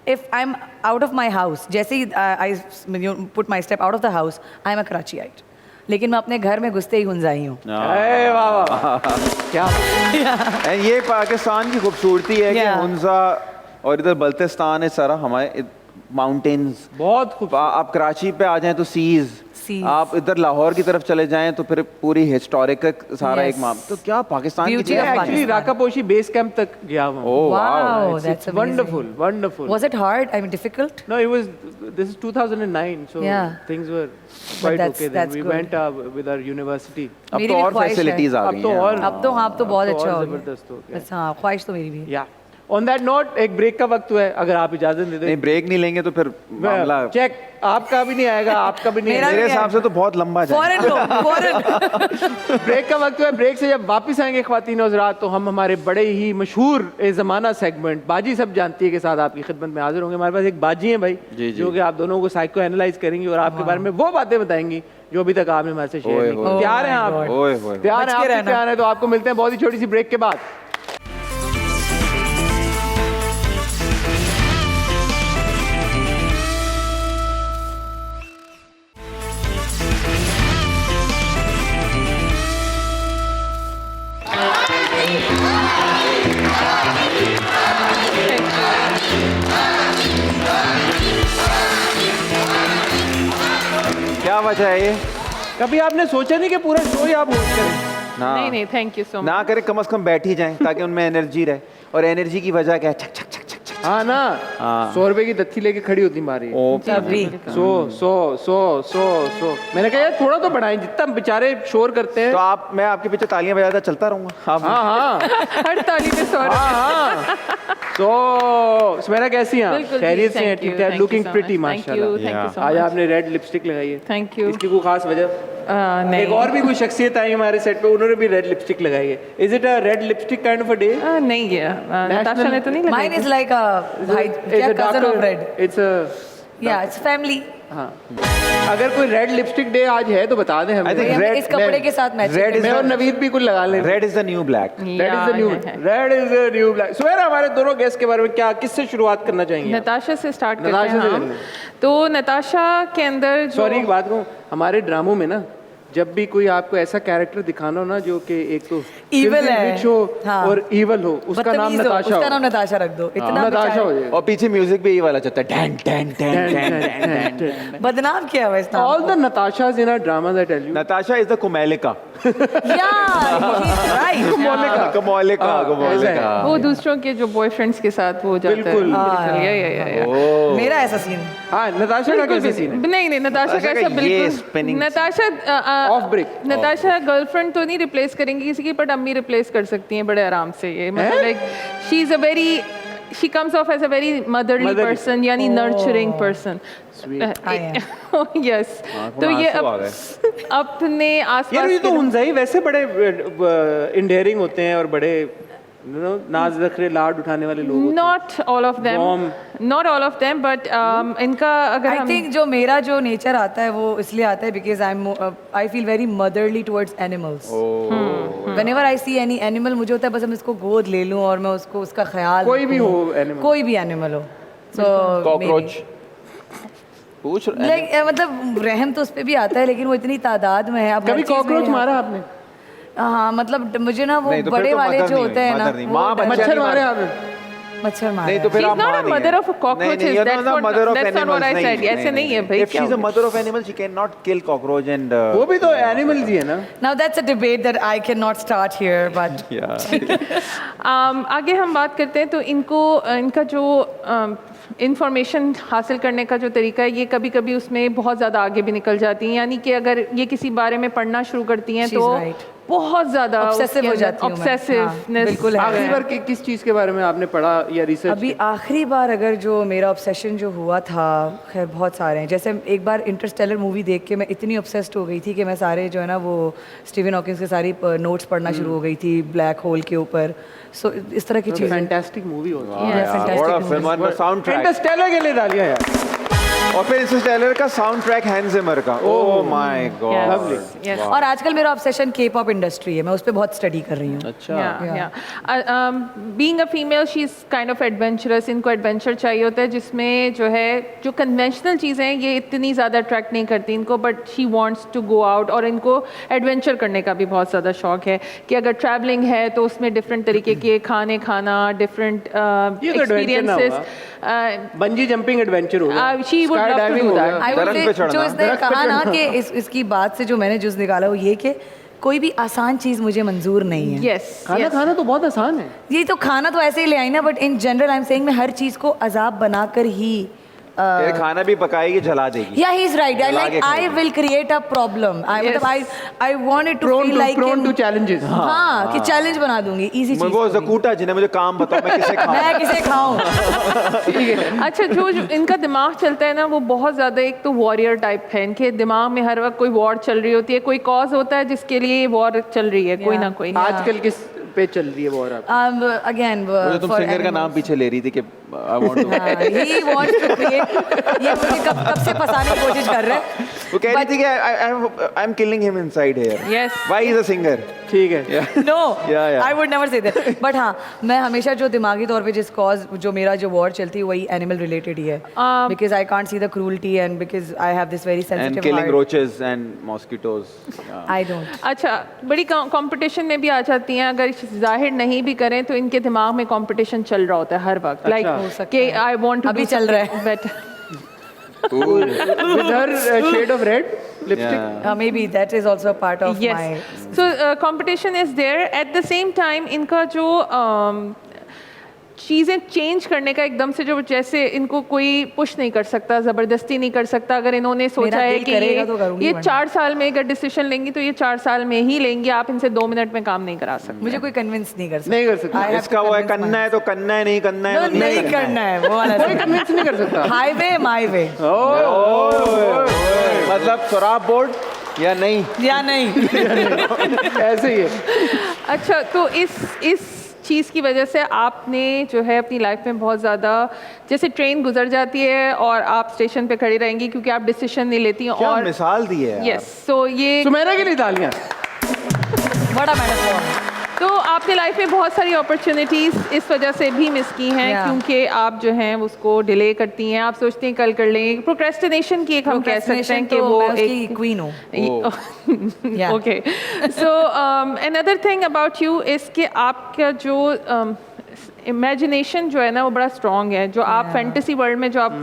if I am out of my house, जैसे ही I put my step out of the house, I am a Karachiite, लेकिन मैं अपने घर में घुसते ही हुंजाई हूँ। अरे वाह वाह, क्या And ये पाकिस्तान की खूबसूरती है कि Yeah. हुंजा और इधर बल्तिस्तान है सारा, हमारे माउंटेन्स। बहुत खूब। आप कराची पे आ जाएं तो सीज, आप इधर लाहौर की तरफ चले जाएं तो फिर पूरी हिस्टोरिक सारा Yes. एक माम, तो क्या पाकिस्तान की Beauty चीज़ of है actually Pakistan. Rakaposhi base camp तक गया हूँ। Oh wow, Wow, It's that's amazing. wonderful, wonderful. Was it hard? I mean, difficult? No, it was. This is 2009, so Yeah. things were quite that's- okay then. that's We good. went with our university. अब मेरी तो भी और ख्वाहिश है। फैसिलिटीज आ अब गई तो हैं। और- अब तो हाँ, अब तो बहुत अब तो अच्छा और हो गया। जबरदस्त हो गया। बस हाँ, ख्वाहिश तो मेरी भी है। Yeah. ऑन दैट नोट एक ब्रेक का वक्त हुआ है, अगर आप इजाजत दे नहीं, ब्रेक नहीं लेंगे तो फिर मामला चेक आपका भी नहीं आएगा, आपका भी नहीं मेरा आएगा। मेरे हिसाब से तो बहुत लंबा जाए। फॉरेन ब्रेक का वक्त हुआ है। ब्रेक से जब वापस आएंगे ख्वातीन और हज़रात, तो हम हमारे बड़े ही मशहूर ज़माना सेगमेंट बाजी सब जानती है के साथ आपकी खिदमत में हाजिर होंगे। हमारे पास एक बाजी है भाई, जी, जी। जो कि आप दोनों को साइको एनालाइज करेंगी और आपके बारे में वो बातें बताएंगी जो अभी तक आपने हमारे से शेयर नहीं की। तैयार हैं आप? ओए होए। तैयार हैं बच के आप? रहना। तैयार हैं तो आपको मिलते हैं बहुत ही छोटी सी ब्रेक के बाद। क्या वजह है ये? कभी आपने सोचा नहीं कि पूरा शो ही आप होस्ट करें? ना नहीं नहीं थैंक यू सो मच। ना करे, कम से कम बैठ ही जाएं ताकि उनमें एनर्जी रहे। और एनर्जी की वजह क्या है? छक छक छक छक छक। हाँ ना, हाँ। 100 रुपए की दत्ती लेके खड़ी होती मारी। ओ, तभी 100 100 100 100 100 मैंने कहा यार थोड़ा तो बढ़ाएं, जितना बेचारे शोर करते हैं। तो आप, मैं आपके पीछे तालियां बजाता चलता रहूंगा। आप हाँ हाँ हर ताली पे 100 हाँ हाँ। तो सुमेरा कैसी हैं आप? बिल्कुल खैरियत से हैं? ठीक ठाक, लुकिंग प्रिटी माशाल्लाह। थैंक यू सो आज मच। आपने रेड लिपस्टिक लगाई है, थैंक यू। इसकी कोई खास वजह? नहीं एक और भी कोई शख्सियत आई हमारे सेट पे, उन्होंने भी रेड लिपस्टिक लगाई है। Is it a red lipstick kind of a day? नहीं गया नताशा ने तो नहीं माइन लगाई। इज लाइक अ भाई क्या cousin of red it's a या इट्स फैमिली हाँ। अगर कोई रेड लिपस्टिक डे आज है तो बता दें हमें। I think हम red- इस कपड़े के साथ मैच red is मैं और नवीद भी कुछ लगा लें। Red is the new black. Red is the new red is the new black. Sumera, हमारे दोनों गेस्ट के बारे में क्या, किससे शुरुआत करना चाहेंगे? नताशा से स्टार्ट करते नताशा हैं से हम। कर लें। तो नताशा के अंदर जो सॉरी एक बात कहूँ, हमारे ड्रामों में ना जब भी कोई आपको ऐसा कैरेक्टर दिखाना हो ना जो कि एक तो Evil है। रिच हो हाँ। और इवल हो, उसका नाम बदतमीज हो, नताशा उसका हो। नाम नताशा रख दो। इतना नताशा बेचारा- हो जाएगा। और पीछे म्यूजिक भी ये वाला चलता है, tan tan tan tan tan. बदनाम किया हुआ इस नाम All the Natashas in our dramas, I tell you. Natasha is the Komolika. Right Monica. Komolika, हाँ, कमोलिका। वो दूसरों के जो बॉयफ्रेंड्स के साथ वो जाता है। बिल्कुल। या मेरा ऐसा सीन हाँ, नताशा का कैसे सीन है? नहीं नहीं नताशा नताशा का का ऐसा ये बिल्कुल spinning Natasha Off break. Natasha girlfriend तो नहीं रिप्लेस करेंगी किसी की, बट अम्मी रिप्लेस कर सकती हैं बड़े आराम से। ये मतलब like she is a very she comes off as a very motherly Motherly. person यानी nurturing person. Yes. तो ये आंसू आ अब अपने यार आसपास ये तो के- हुंजाई वैसे बड़े इंडेयरिंग होते हैं और बड़े नाज नखरे लाड उठाने वाले लोग होते हैं। Not all of them. Warm. Not all of them, but इनका अगर आई हम थिंक जो मेरा जो नेचर आता है वो इसलिए आता है because I feel very motherly towards animals whenever I see any animal मुझे होता है बस मैं इसको गोद ले लूं और मैं उसको उसका ख्याल कोई भी रखूं। हो animal। कोई भी एनिमल हो सो कॉकरोच पूछ लाइक मतलब रहम तो उस पे भी आता है लेकिन वो इतनी तादाद में है अब हर कभी चीज़ में कॉकरोच है। मारा आपने? हाँ मतलब मुझे ना वो नहीं, तो फिर बड़े तो वाले mother जो नहीं होते हुई, हैं ना mother नहीं, वो माँ बच्चा मच्छर नहीं मारे मारा। आपने? मच्छर मारे नहीं तो फिर She's आप not माँ a नहीं mother है। of cockroaches. नहीं, you're That's not a what- mother of that's not animals, what I नहीं, said. ऐसे नहीं है भाई, If क्या she's a हो mother of animals, she cannot kill cockroach and वो भी तो एनिमल्स ही है ना। Now that's a debate that I cannot start here, but आगे हम बात करते हैं तो इनको इनका जो इंफॉर्मेशन हासिल करने का जो तरीका है ये कभी कभी उसमें बहुत ज़्यादा आगे भी निकल जाती हैं। यानी कि अगर ये किसी बारे में पढ़ना शुरू करती हैं She's तो right. बहुत ज़्यादा Obsessive हो जाती हूँ मैं। हाँ, बिल्कुल है। आखिरी बार किस चीज के बारे में आपने पढ़ा या रिसर्च? अभी आखिरी बार अगर जो मेरा ऑब्सेशन जो हुआ था, खैर बहुत सारे हैं। जैसे एक बार इंटरस्टेलर मूवी देख के मैं इतनी ऑब्सेस्ड हो गई थी कि मैं सारे जो है ना वो स्टीवन हॉकिंस के सारी नोट्स पढ़ना शुरू हो गई थी ब्लैक होल के ऊपर। सो इस तरह की चीज़ें। फैंटास्टिक मूवी होती है। Yeah, fantastic what a film movies. और साउंड ट्रैक इंटरस्टेलर के लिए डालियां यार। और फिर इंटरस्टेलर का साउंड ट्रैक हैंस जिमर का। Oh my God Lovely. Yes. और आजकल मेरा ऑब्सेशन के पॉप इंडस्ट्री है, मैं उस पर बहुत स्टडी कर रही हूँ। अच्छा। Being a female she is kind of adventurous. इनको एडवेंचर चाहिए होता है जिसमें जो है जो कन्वेंशनल चीज़ें हैं ये इतनी ज़्यादा अट्रैक्ट नहीं करती इनको, but she wants to go out. और इनको एडवेंचर करने का भी बहुत ज़्यादा शौक है कि अगर ट्रैवलिंग है तो उसमें डिफरेंट तरीके के खाने खाना, डिफरेंट ये तो adventure ना एक्सपीरियंसेस। बंजी जंपिंग एडवेंचर हो गया। She would Sky love to diving do हो that. गया। I would दरख्त say, पे चढ़ना। जो इसने दरख्त पे कहा ना चढ़ना। कि इसकी बात से जो मैंने जुज निकाला वो ये कि कोई भी आसान चीज़ मुझे मंजूर नहीं है। यस खाना खाना तो बहुत आसान है। ये तो खाना तो ऐसे ही ले आई ना, but in general I am saying मैं हर चीज़ को अजाब बनाकर ही तेरे खाना भी पकाएगी, जला देगी। Yeah, he's right. I जला like. के I खाएगी। will create a problem. Yes. I want it to feel like prone him- to challenges. हाँ, कि चैलेंज बना दूंगी इजी चीज वो जकूटा जिन्हें मुझे काम बताओ मैं किसे खाऊं। मैं किसे खाऊं अच्छा जो इनका दिमाग चलता है ना वो बहुत ज़्यादा एक तो वॉरियर टाइप है, इनके दिमाग में हर वक्त कोई वॉर चल रही होती है, कोई कॉज होता है जिसके लिए ये वॉर चल रही है, कोई ना कोई। आजकल किस पे चल रही है वो? और आप अगेन मुझे तुम सिंगर का नाम पीछे ले रही थी कि I want to. He wants to create ये मुझे कब से फंसाने की कोशिश कर रहे हैं वो कह रही थी कि I am killing him inside here. Yes. Why is a singer. ठीक है। No Yeah. I would never say that but हाँ मैं हमेशा जो दिमागी तौर पे जिस कॉज जो मेरा जो वॉर चलती है वही एनिमल रिलेटेड ही है because I can't see the cruelty and because I have this very and sensitive killing roaches and mosquitoes. I don't अच्छा बड़ी कंपटीशन में भी आ जाती हैं, अगर जाहिर नहीं भी करें तो इनके दिमाग में कंपटीशन चल रहा होता है हर वक्त, लाइक हो सकता कि है। आई वांट टू अभी चल रहा है। Better. with her shade of red lipstick. May be that is also part of my Yes. So competition is there. At the same time, इनका जो चीज़ें चेंज करने का एकदम से जो जैसे इनको कोई पुश नहीं कर सकता, ज़बरदस्ती नहीं कर सकता। अगर इन्होंने सोचा है दिल कि करेगा तो करूंगी ये वरना। 4 साल में अगर डिसीजन लेंगी तो ये 4 साल में ही लेंगी, आप इनसे 2 मिनट में काम नहीं करा सकते। मुझे कोई कन्विंस नहीं कर सकता नहीं कर सकता। I have इसका to वो है convince करना है तो करना है, नहीं करना है तो नहीं करना है वो वाला कोई कन्विंस नहीं कर सकता। हाईवे माय वे मतलब शराब बोर्ड या नहीं। या नहीं ऐसे ही है। अच्छा तो इस चीज़ की वजह से आपने जो है अपनी लाइफ में बहुत ज़्यादा जैसे ट्रेन गुजर जाती है और आप स्टेशन पे खड़ी रहेंगी क्योंकि आप डिसीजन नहीं लेती हैं क्या और मिसाल दी है यस सो ये सुमेरा के लिए तालियां। बड़ा मेहनत हुआ तो आपने लाइफ में बहुत सारी अपॉर्चुनिटीज़ इस वजह से भी मिस की हैं Yeah. क्योंकि आप जो हैं उसको डिले करती हैं, आप सोचती हैं कल कर लेंगे। प्रोक्रेस्टिनेशन की एक हम कह सकते हैं कि वो एक क्वीन हूँ Yeah. Okay so another thing about you is कि आपका जो इमेजिनेशन जो है ना वो बड़ा स्ट्रॉन्ग है, जो आप फैंटेसी वर्ल्ड में जो आप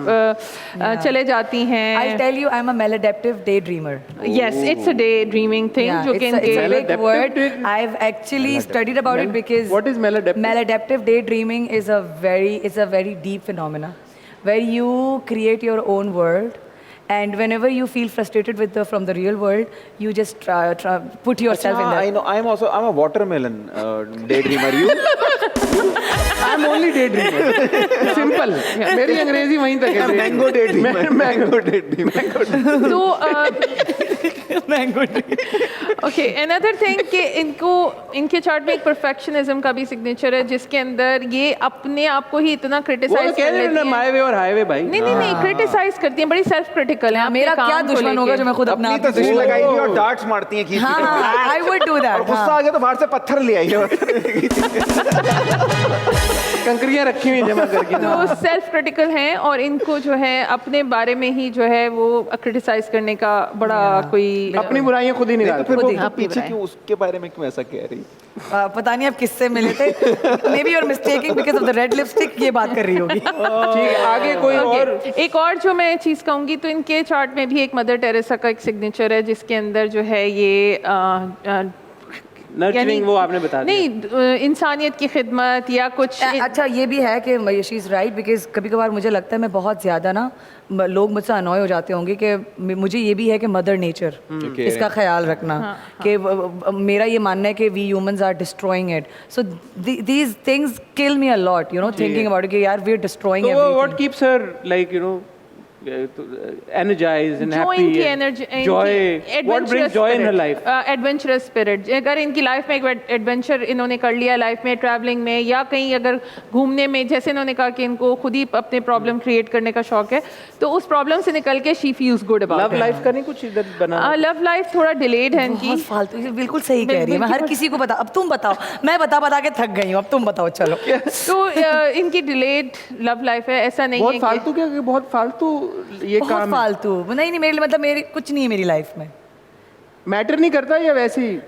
चले जाती I'll हैं। tell you I'm a maladaptive daydreamer yes it's a day dreaming thing Yeah, जो कि it's a big Maladaptive word. daydream? I've actually studied about it because What is maladaptive? maladaptive daydreaming is a very deep phenomena where you create your own world and whenever you feel frustrated from the real world you just try put yourself in I that. know I'm a watermelon daydreamer you I'm only daydreamer. Simple. मेरी अंग्रेजी वहीं तक है। mango daydreamer mango daydreamer तो ओके अनदर थिंग कि इनके चार्ट में एक परफेक्शनिज्म का भी सिग्नेचर है जिसके अंदर ये अपने आप को ही इतना वो क्रिटिसाइज तो कह कर रहे हैं लेती ना हैं। माय वे और हाईवे भाई। नहीं क्रिटिसाइज करती हैं, बड़ी सेल्फ क्रिटिकल है। मेरा क्या दुश्मन होगा जो मैं खुद अपना अपनी तस्वीर लगाई हुई और डार्ट्स मारती हैं खींच हाँ के हाँ I would do और that गुस्सा हाँ. आ गया तो बाहर से पत्थर ले आई है कंकरियां रखी हुई जमा करके। तो सेल्फ क्रिटिकल हैं और इनको जो है अपने बारे में ही जो है वो क्रिटिसाइज करने का बड़ा कोई अपनी बुराइयां खुद ही तो निकालते। फिर खुद ही, वो हाँ, पीछे क्यों उसके बारे में क्यों ऐसा कह रही पता नहीं आप किससे मिले थे maybe you're mistaking because of the red lipstick ये बात कर रही होगी ठीक है आगे कोई और। एक और जो मैं चीज़ कहूँगी तो इनके चार्ट में भी एक मदर टेरेसा का एक सिग्नेचर है जिसके अंदर जो है ये नर्चरिंग वो आपने बता दिया। नहीं इंसानियत की खिदमत या कुछ अच्छा ये भी है कि शी इज़ राइट बिकॉज कभी कभार मुझे लगता है मैं बहुत ज़्यादा ना लोग मुझसे अनॉय हो जाते होंगे कि मुझे ये भी है कि मदर नेचर इसका ख्याल रखना कि मेरा ये मानना है कि we humans are destroying it so these things kill me a lot you know thinking about कि यार वी आर डिस्ट्रॉइंग तो what keeps her like you know energized and जो happy इनकी and energy joy what brings joy in her life adventurous spirit. अगर इनकी लाइफ में एक एडवेंचर इन्होंने कर लिया लाइफ में ट्रैवलिंग में या कहीं अगर घूमने में, जैसे इन्होंने कहा कि इनको खुद ही अपने प्रॉब्लम क्रिएट करने का शौक है तो उस प्रॉब्लम से निकल के she feels good about love life का नहीं कुछ इधर बना। लव लाइफ थोड़ा डिलेड है इनकी। बहुत फालतू ये बिल्कुल सही कह रही है मैं हर किसी को बता अब तुम बताओ मैं बता के थक गई हूँ अब तुम बताओ चलो तो इनकी डिलेड लव लाइफ है, ऐसा नहीं बहुत है फालतू क्या बहुत फालतू ये बहुत काम फालतू नहीं मेरे लिए मतलब मेरी कुछ नहीं है मेरी लाइफ में मैटर नहीं करता या वैसे ही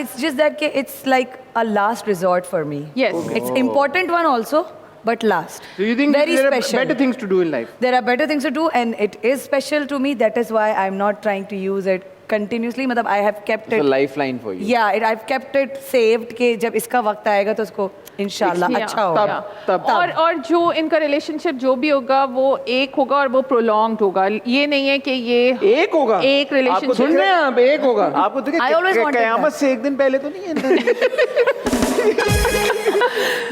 it's just that कि it's like a last resort for me. Yes. It's important one also, but last. so you think Very there are special. better things to do in life There are better things to do, and it is special to me. That is why I'm not trying to use it continuously, मतलब I have kept it lifeline for you. Yeah I have kept it saved कि जब इसका वक्त आएगा तो उसको इंशाल्लाह Yeah, अच्छा होगा। तब और जो इनका रिलेशनशिप जो भी होगा वो एक होगा और वो प्रोलॉन्ग्ड होगा। ये नहीं है कि ये एक होगा, एक रिलेशनशिप सुन रहे हैं आप, एक होगा। आपको I always wanted Qayamat that. से एक दिन पहले तो नहीं है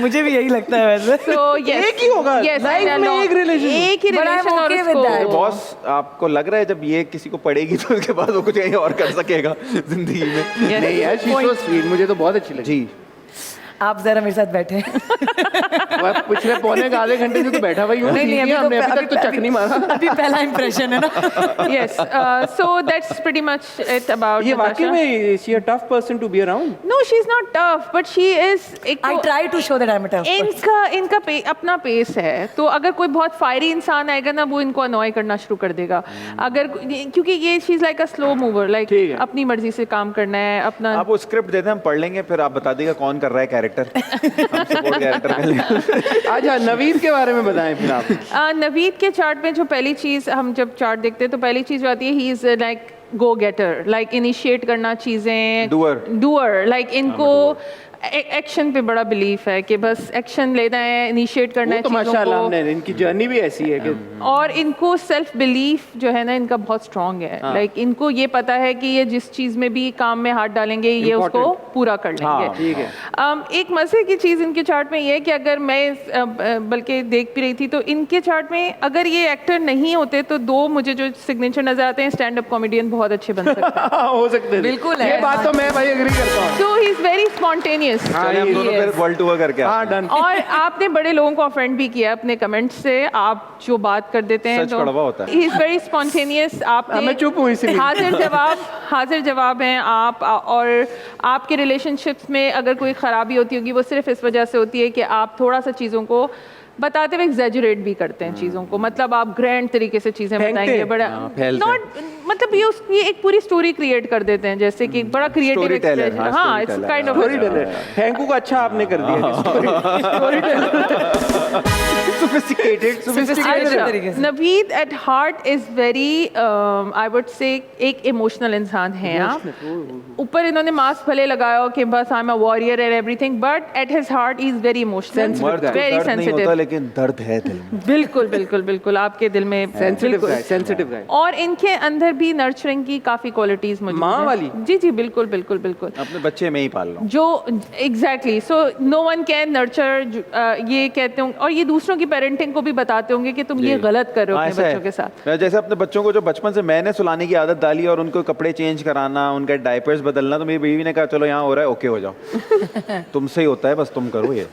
मुझे भी यही लगता है वैसे। तो एक ही होगा, life में एक relationship। एक ही But I'm रिलेशन और okay with उसको that. बॉस आपको लग रहा है जब ये किसी को पड़ेगी तो उसके बाद वो कुछ कहीं और कर सकेगा जिंदगी में? नहीं यार, शी सो स्वीट, मुझे तो बहुत अच्छी लगी। जी आप जरा मेरे साथ बैठे। वह पिछले पौने आधे घंटे से तो बैठा हुआ ही हूँ। नहीं, ठीक है, हमने अभी तक तो चक नहीं मारा। अभी पहला इंप्रेशन है ना। yes so that's pretty much it about ये वाकई Natasha. में she a tough person to be around। no she's not tough but she is एक I try to show that I'm a tough person. इनका अपना पेस है, तो अगर कोई बहुत फायरी इंसान आएगा ना वो इनको अनॉय करना शुरू कर देगा। अगर क्योंकि ये she is like a slow mover, like ठीक है। अपनी मर्जी से काम करना है अपना। आप वो स्क्रिप्ट देते हैं, हम पढ़ लेंगे, फिर आप बता देगा कौन कर रहा है कैरेक्टर। हम सपोर्ट कैरेक्टर कर लेंगे। अच्छा, नवीद के बारे में बताएं फिर आप। नवीद के चार्ट में जो पहली चीज हम जब चार्ट देखते हैं तो पहली चीज जो आती है he is like go getter, like initiate करना चीजें, डूअर, लाइक इनको एक्शन पे बड़ा बिलीफ है कि बस एक्शन लेना है, इनिशिएट करना है तो चीजों माशाल्लाह को। हमने इनकी जर्नी भी ऐसी है कि और इनको सेल्फ बिलीफ जो है ना इनका बहुत स्ट्रांग है। लाइक इनको ये पता है कि ये जिस चीज में भी काम में हाथ डालेंगे ये उसको पूरा कर लेंगे। ठीक है। एक मजे की चीज इनके चार्ट में ये है कि अगर मैं बल्कि देख भी रही थी तो इनके चार्ट में अगर ये एक्टर नहीं होते तो दो मुझे जो सिग्नेचर नजर आते हैं, स्टैंड अप कॉमेडियन बहुत अच्छे बन सकते हैं। हो सकते हैं, बिल्कुल ये है। बात तो मैं भाई एग्री करता हूँ। तो ही इज वेरी स्पॉन्टेनियस। चलिए हम दोनों फिर वर्ल्ड टूर करके हाँ, आते हैं। डन। और आपने बड़े लोगों को ऑफेंड भी किया अपने कमेंट्स से, आप जो बात कर देते हैं सच कड़वा होता है। He is very spontaneous. आपने मैं चुप हूँ इसीलिए। हाजिर जवाब हैं आप। और आपके रिलेशनशिप्स में अगर कोई खराबी होती होगी वो सिर्फ इस वजह से होती है कि आप थोड़ा सा चीज़ों को बताते हुए एग्जैजुरेट भी करते हैं चीज़ों को, मतलब आप ग्रैंड तरीके से चीज़ें फेंकते बताएंगे हैं। बड़ा फैलते नॉट, मतलब ये एक पूरी स्टोरी क्रिएट कर देते हैं, जैसे कि बड़ा क्रिएटिव Storyteller, एक्सप्रेशन। हाँ, हाँ, it's storyteller, kind of story teller. Thank you का अच्छा आपने कर दिया। स्टोरी सोफिस्टिकेटेड Sophisticated तरीके से। Naveed at heart is very I would say एक इमोशनल इंसान है। आप ऊपर इन्होंने मास्क भले लगाया हो कि बस आई am a warrior and everything, but at his heart is very emotional, मर्द को वेरी दर्द नहीं होता सेंसिटिव। लेकिन दर्द है दिल में। बिल्कुल बिल्कुल बिल्कुल आपके दिल में सेंसिटिव गाय। और इनके अंदर भी नर्चरिंग की काफी क्वालिटीज मौजूद माँ हैं। वाली? जी जी बिल्कुल बिल्कुल बिल्कुल। अपने बच्चे में ही पाल लो। जो exactly, so no one can nurture, ये कहते होंगे और ये दूसरों की पेरेंटिंग को भी बताते होंगे कि तुम ये गलत कर रहे हो अपने बच्चों के साथ। मैं जैसे अपने बच्चों को जो बचपन से मैंने सुलाने की आदत डाली और उनको कपड़े चेंज कराना, उनके डायपर्स बदलना, तो मेरी बीवी ने कहा चलो यहाँ हो रहा है, ओके हो जाओ। तुमसे ही होता है, बस तुम करो ये।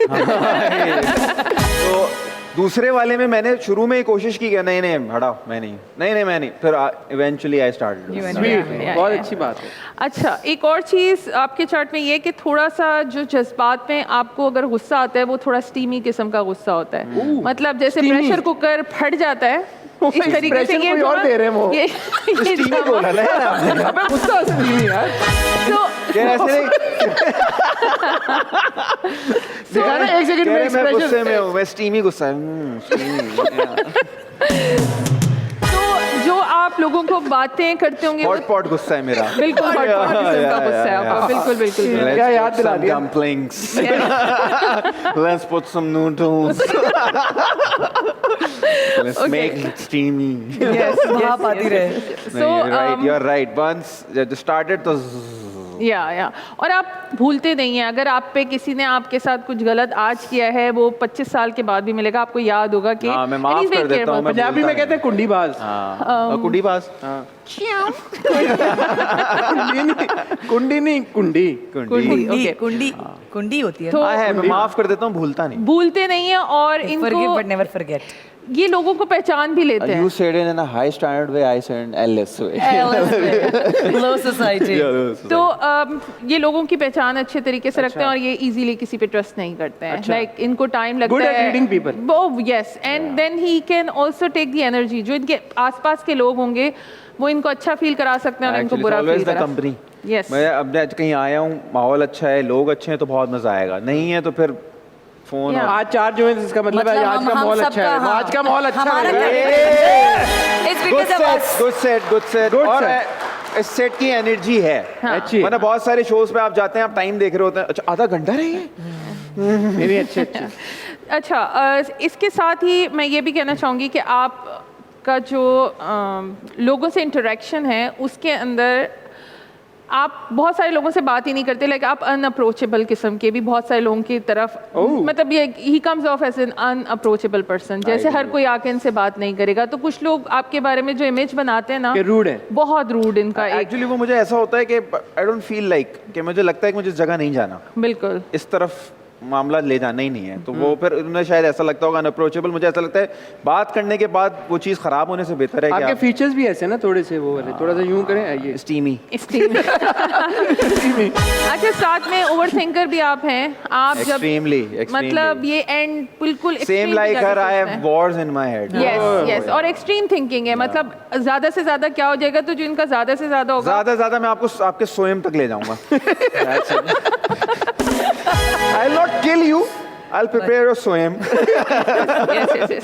तो दूसरे वाले में मैंने शुरू में ही कोशिश की कि नहीं नहीं हटाओ, मैं नहीं, फिर इवेंचुअली आई स्टार्टेड। स्वीट, बहुत अच्छी बात है। अच्छा, एक और चीज़ आपके चार्ट में ये है कि थोड़ा सा जो जज्बात में आपको अगर गुस्सा आता है वो थोड़ा स्टीमी किस्म का गुस्सा होता है, मतलब जैसे प्रेशर कुकर फट जाता है इस तरीके से। ये कोई और दे रहे हैं वो। ये स्टीमी बोला ना यार आपने। अबे गुस्सा स्टीमी यार। तो ऐसे नहीं दिखाना एक सेकंड में मैं गुस्से एक्सप्रेशन। में हूँ, मैं स्टीमी गुस्सा तो जो आप लोगों को बातें करते होंगे हॉट पॉट गुस्सा है मेरा। बिल्कुल hot pot किस्म का गुस्सा है आपका, बिल्कुल बिल्कुल। क्या याद दिला दिया? Dumplings. Let's put some noodles. Let's Okay. make it steamy. Yes, भाप आती रहे। So, You're right. Once it started, तो या और आप भूलते नहीं हैं। अगर आप पे किसी ने आपके साथ कुछ गलत आज किया है वो 25 साल के बाद भी मिलेगा, आपको याद होगा कि हाँ, मैं माफ कर देता हूँ, मैं पंजाबी में कहते हैं कुंडीबाज। कुंडी पास। कुंडी नहीं, कुंडी। कुंडी कुंडी कुंडी होती है। तो मैं माफ कर देता हूँ, भूलता नहीं। भूलते नहीं है और Forgive इनको but never forget. ये लोगों को पहचान भी लेते हैं। You said it in a high standard way, I said in LS way. Low society. तो ये लोगों की पहचान अच्छे तरीके से रखते हैं और ये इजीली किसी पे ट्रस्ट नहीं करते हैं। लाइक इनको टाइम लगता Good है। at reading people. वो yes, and then he can also take the energy. जो इनके आसपास के लोग होंगे वो इनको अच्छा फील करा सकते हैं और इनको बुरा फील करा। कंपनी। यस, मैं अब आज कहीं आया हूँ, माहौल अच्छा है, लोग अच्छे हैं, तो बहुत मजा आएगा। नहीं है तो फिर फोन। Yeah. आज 4 जो है इसका मतलब है आज का माहौल अच्छा है। आज का माहौल अच्छा हमारा है। क्या? It's Good because of set, us. good set, good set. Good और set. इस सेट की एनर्जी है अच्छी है। मतलब बहुत सारे शोज पे आप जाते हैं, आप टाइम देख रहे होते हैं, अच्छा आधा घंटा रही है। नहीं नहीं, अच्छे अच्छे। अच्छा इसके साथ ही मैं ये भी कहना चाहूँगी कि आप का जो लोगों से इंटरेक्शन है उसके अंदर आप बहुत सारे लोगों से बात ही नहीं करते, लाइक आप अनअप्रोचेबल किस्म के भी बहुत सारे लोगों की तरफ मतलब ये he comes off as an unapproachable person, जैसे हर कोई आके इनसे बात नहीं करेगा। तो कुछ लोग आपके बारे में जो इमेज बनाते हैं ना कि रूड है। बहुत रूड इनका एक एक्चुअली वो मुझे ऐसा होता है कि आई डोंट फील लाइक कि मुझे लगता है कि मुझे इस जगह नहीं जाना, बिल्कुल इस तरफ मामला ले जाना ही नहीं है। तो वो फिर उन्हें शायद ऐसा लगता होगा अनअप्रोचेबल, मुझे ऐसा लगता है बात करने के बाद वो चीज़ खराब होने से बेहतर है कि आपके आप फीचर्स भी ऐसे ना थोड़े से वो वाले, थोड़ा सा यूं करें आइए। स्टीमी। अच्छा साथ में ओवर थिंकर भी आप हैं, आप जब Extremely, मतलब ये एंड बिल्कुल same like her I have Wars in my head. Yes yes, और एक्सट्रीम थिंकिंग है, मतलब ज्यादा से ज्यादा क्या हो जाएगा, तो जो इनका ज्यादा से ज्यादा होगा ज्यादा से ज्यादा मैं आपको आपके स्वयं तक ले जाऊंगा। I will not kill you, I will prepare your स्वयं। Yes yes yes.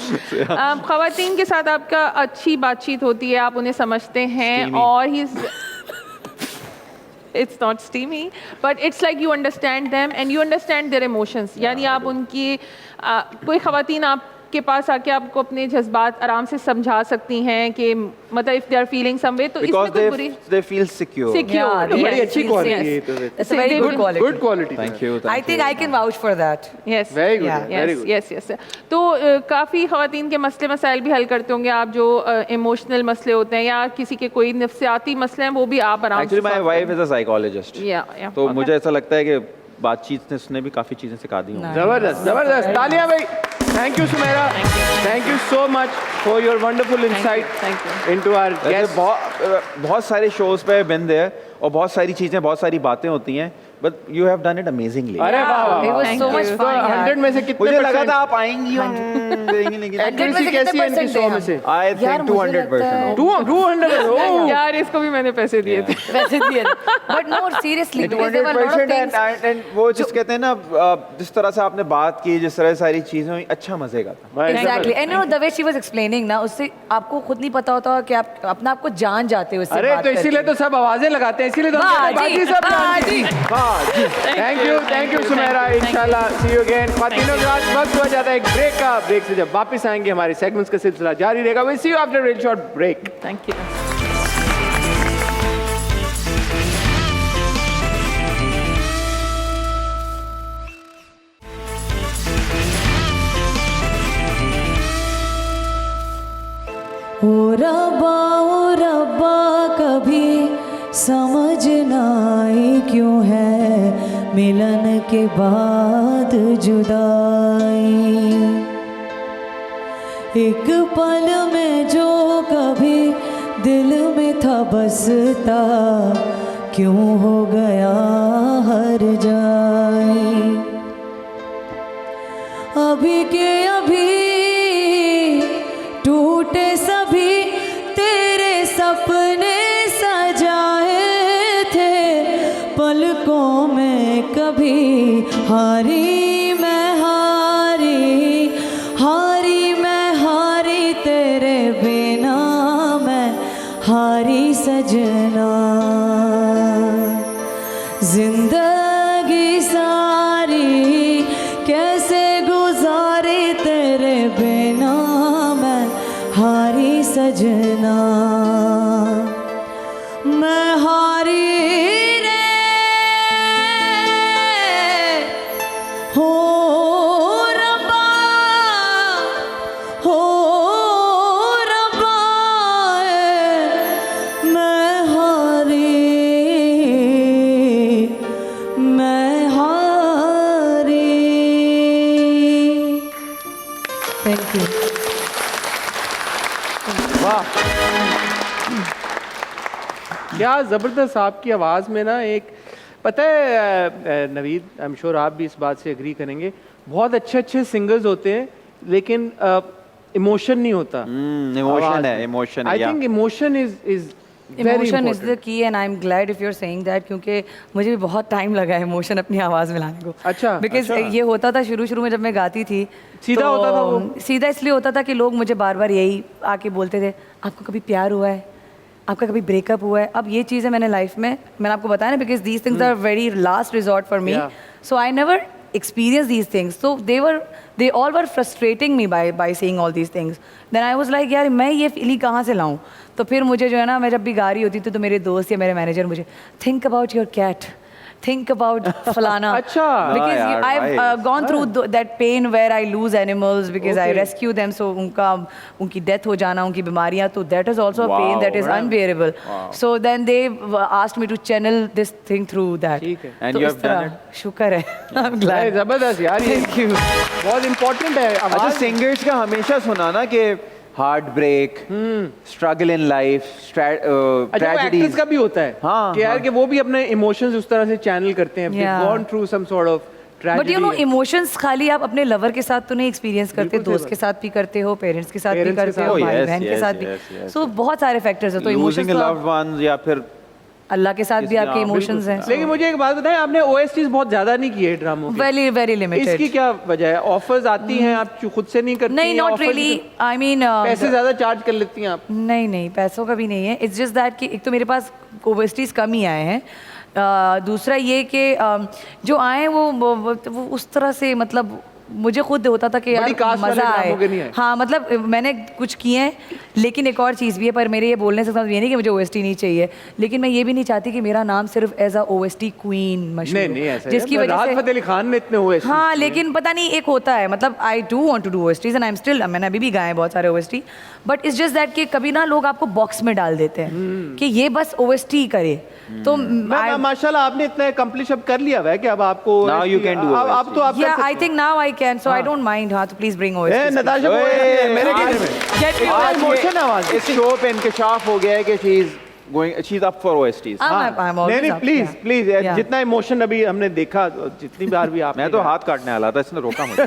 खवातीन के साथ आपका अच्छी बातचीत होती है, आप उन्हें समझते हैं Steamy. और ही it's not steamy but it's like you understand them and you understand their emotions, यानी आप उनकी कोई खवातीन आपके पास आके आपको अपने जज्बात आराम से समझा सकती हैं कि मतलब if they are feeling some way, तो इसमें Because कोई बुरी they feel secure. secure, बड़ी yes, अच्छी yes, क्वालिटी है yes. तो That's a very good quality. Good quality. Thank you. I think I can vouch for that. Yes. Very good, Yeah. Very yes good. Yes yes. तो काफ़ी ख़वातीन के मसले मसाइल भी हल करते होंगे आप, जो इमोशनल मसले होते हैं या किसी के कोई नफ्सियाती मसले हैं, वो भी आप आराम Actually, my solve wife is a psychologist. करते हैं। Yeah, तो okay. मुझे ऐसा लगता है कि बातचीत ने उसने भी काफी चीजें सिखा दी होंगी। जबरदस्त जबरदस्त, तालियां भाई। Thank you Sumera, thank you so much for your wonderful insight thank into our वैसे गेस्ट। बहुत सारे शोज पे बिन देयर और बहुत सारी चीजें, बहुत सारी बातें होती हैं, but you have done it amazingly. अरे वाह वाह, It was Thank so you. much तो fun. 100 में से कितने मुझे लगा परसेंट था आप आएंगी और देंगी, लेकिन एक्यूरेसी कैसी है इनकी 100 में से? आई यार, थिंक मुझे लगता है 200%। 200। यार इसको भी मैंने पैसे दिए थे। वैसे दिए but no seriously because there were a lot of 200% things. And वो जिस कहते हैं ना, जिस तरह से आपने बात की, जिस तरह से सारी चीजें हुई, अच्छा मजे का था। Exactly. And you know the way she was explaining ना, उससे आपको खुद नहीं पता होता कि आप अपना आपको जान जाते हो उससे अरे बात तो इसीलिए करके। तो सब आवाजें लगाते हैं, इसीलिए तो हम कहते हैं, बाजी सब बाजी। Thank you Sumera. इंशाल्लाह सी यू अगेन। खातिनों के बाद वक्त हो जाता है एक ब्रेक का। ब्रेक से जब वापस आएंगे हमारे सेगमेंट्स का सिलसिला जारी रहेगा। We see you after a short break. Thank you. ओ रब्बा कभी समझ ना आए क्यों है मिलन के बाद जुदाई। एक पल में जो कभी दिल में था बसता क्यों हो गया हर जाई। अभी के अभी टूटे सभी तेरे सपने सजाए थे। पलकों में कभी हारी मैं हारी, हारी मैं हारी तेरे बिना मैं हारी सजना। जिंदगी सारी कैसे गुजारी तेरे बिना मैं हारी सजना। मैं हारी रे हो रब्बा, हो रब्बा मैं हारी, मैं हारी। Thank you. वाह, क्या ज़बरदस्त आपकी आवाज़ में ना एक, पता है नवीद, आई एम श्योर आप भी इस बात से एग्री करेंगे, बहुत अच्छे अच्छे सिंगर्स होते हैं लेकिन इमोशन नहीं होता। इमोशन है, इमोशन है। I think emotion is emotion is the key and I am glad if you are saying that, क्योंकि मुझे भी बहुत टाइम लगा है इमोशन अपनी आवाज़ में लाने को। अच्छा, बिकॉज ये होता था शुरू में जब मैं गाती थी, सीधा होता था वो? सीधा इसलिए होता था कि लोग मुझे बार बार यही आके बोलते थे, आपको कभी प्यार हुआ है, आपका कभी ब्रेकअप हुआ है? अब ये चीज़ें मैंने लाइफ में, मैंने आपको बताया ना, because these things are very last resort for me, Yeah. So I never experience these things, so they all were frustrating me by saying all these things. Then I was like, यार मैं ये फीलिंग कहाँ से लाऊं? तो फिर मुझे जो है ना, मैं जब भी गा रही होती थी तो मेरे दोस्त या मेरे मैनेजर मुझे think about your cat, think about फलाना. अच्छा. Because यार, I've nice. gone through that pain where I lose animals because I Okay. rescue them, so उनकी death हो जाना, उनकी बीमारियां, तो that is also a pain that is Wow. unbearable. So then they asked me to channel this thing through that. ठीक है. And तो you इस have done तरह शुक्र है. I'm भाई, glad. जबरदस्त यार, ये Thank you. बहुत इम्पोर्टेंट है अच्छा, आवाज. सिंगर्स का हमेशा सुना ना कि heartbreak, struggle in life, अच्छा, वो एक्टर्स ट्रेजेडीज. का भी होता है हाँ, कि यार हाँ. कि वो भी अपने इमोशंस उस तरह से चैनल करते हैं. Yeah. Gone through some sort of but you know tragedy. Emotions खाली आप अपने लवर के साथ तो नहीं एक्सपीरियंस करते, बिल्कुल सही दोस्त बात. के साथ भी करते हो, पेरेंट्स के साथ भी Parents के करते साथ. हो, Oh, भाई yes, बहन के yes, साथ yes, भी. yes. सो बहुत सारे फैक्टर्स है, तो लूजिंग इमोशंस लव्ड वंस या फिर अल्लाह के साथ भी किसी- आपके हाँ, इमोशंस हैं. लेकिन मुझे एक बात बताएं, आपने OSTs बहुत ज्यादा नहीं किए ड्रामों के. Very very limited. इसकी क्या वजह है? ऑफर्स आती हैं, आप खुद से नहीं करती? नहीं, या नॉट offers रियली. भी- आई मीन पैसे ज्यादा चार्ज कर लेती हैं आप? नहीं नहीं, पैसों का भी नहीं है. इट्स जस्ट दैट कि एक तो मेरे पास ओवेस्टीज कम ही आए हैं, दूसरा ये कि जो आए वो उस तरह से, मतलब मुझे खुद होता था कि बड़ी यार कास्ट वाले मज़ा ड्रामों के नहीं आए. आए. हाँ, मतलब मैंने कुछ किए हैं, लेकिन एक और चीज़ भी है, पर मेरे ये बोलने से मतलब ये नहीं कि मुझे OST नहीं चाहिए, लेकिन मैं ये भी नहीं चाहती कि मेरा नाम सिर्फ एज अ OST क्वीन मशहूर नहीं हो, नहीं, ऐसा जिसकी वजह राहत से. फतेह अली खान ने इतने OSTs हाँ, किए. लेकिन पता नहीं, एक होता है, मतलब I do want to do OSTs and I am still, मैंने अभी भी गाए हैं बहुत सारे OST, but it's just that कि कभी ना लोग आपको बॉक्स में डाल देते हैं कि ये बस OST करे. तो माशाल्लाह आपने इतना अकम्प्लिश अब कर लिया हुआ है कि अब आपको Now you can do अब तो आप या I think now I can, so I don't mind. हाँ, तो प्लीज ब्रिंग OST. नताशा ओए, मेरे आज- कहने में Get me आज OST. इमोशन आवाज इस शो पे इंकशाफ हो गया है कि she is up for OSTs. नहीं नहीं, प्लीज प्लीज, Yeah. जितना इमोशन अभी हमने देखा, जितनी बार भी आप मैं तो हाथ काटने वाला था, इसने रोका मुझे.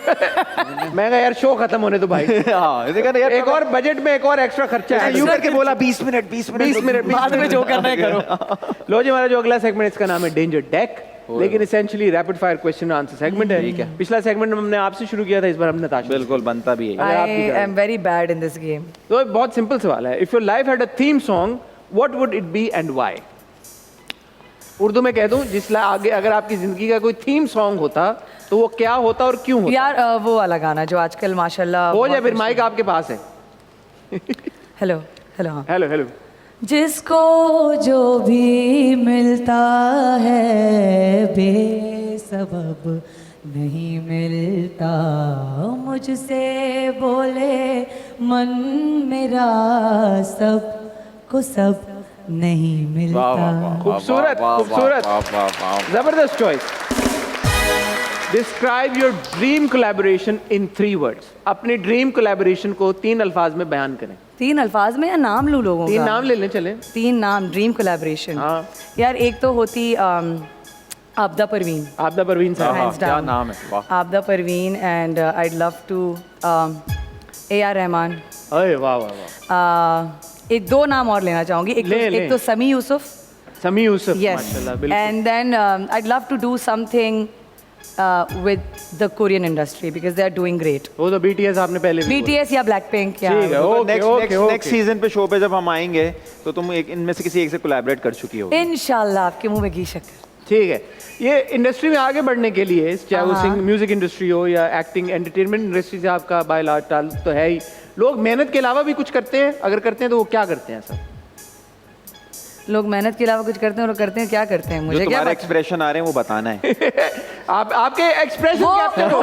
मैं कहा यार शो खत्म होने तो भाई. हाँ, इसने कहा यार एक और बजट में एक और एक्स्ट्रा खर्चा है. यूं करके बोला 20 मिनट 20 मिनट बाद में जो करना है करो. लो जी, हमारा जो अगला सेगमेंट इसका नाम है डेंजर डेक, लेकिन essentially rapid fire question answer segment है. पिछला सेगमेंट हमने आपसे शुरू किया था, इस बार हमने नताशा. बिल्कुल बनता भी है. अगर आप आई भी करें. Am very bad in this game. तो बहुत सिंपल सवाल है. If your life had a theme song, what would it be and why? Urdu में कह दूं, आगे अगर आपकी जिंदगी का कोई थीम सॉन्ग होता तो वो क्या होता और क्यों होता? यार वो वाला गाना जो आजकल माशाल्लाह हो जाए, फिर माइक आपके पास है. Hello hello. हाँ. Hello hello. जिसको जो भी मिलता है बेसबब नहीं मिलता, मुझसे बोले मन मेरा सब को सब नहीं मिलता. खूबसूरत, खूबसूरत. जबरदस्त choice. Describe your dream collaboration in 3 words. अपने ड्रीम कोलैबोरेशन को 3 अल्फाज में बयान करें. 3 अल्फाज में या नाम लूँ लोगों 3 का? नाम ले लें, चले. 3 नाम ड्रीम कोलैबोरेशन. हाँ. यार एक तो होती आपदा परवीन. आपदा परवीन साहब. Hands क्या down. नाम है, वाह. आपदा Parveen and I'd love to AR Rahman. अरे वाह वाह वाह. एक 2 नाम और लेना चाहूंगी. ले. एक तो समी यूसुफ. समी यूसुफ. Yes. माशाल्लाह, बिल्कुल. And then I'd love to do something with the Korean industry because they are doing great. वो तो BTS आपने पहले भी बोला. BTS या Blackpink या ठीक है. Okay okay okay. Next season पे शो पे जब हम आएंगे तो तुम इनमें से किसी एक से कोलैबोरेट कर चुकी हो. इंशाल्लाह आपके मुंह में घी शक्कर. ठीक है. ये इंडस्ट्री में आगे बढ़ने के लिए, चाहे वो हाँ. म्यूजिक इंडस्ट्री हो या एक्टिंग, एंटरटेनमेंट इंडस्ट्री से आपका बाय लार्ज ताल्लुक तो है ही. लोग मेहनत के अलावा भी कुछ करते हैं? अगर करते हैं तो वो क्या करते हैं सर? लोग मेहनत के अलावा कुछ करते हैं और करते हैं क्या करते हैं जो मुझे क्या तुम्हारे पता. एक्सप्रेशन आ रहे हैं वो बताना है. आपके एक्सप्रेशन वो- कैप्चर हो.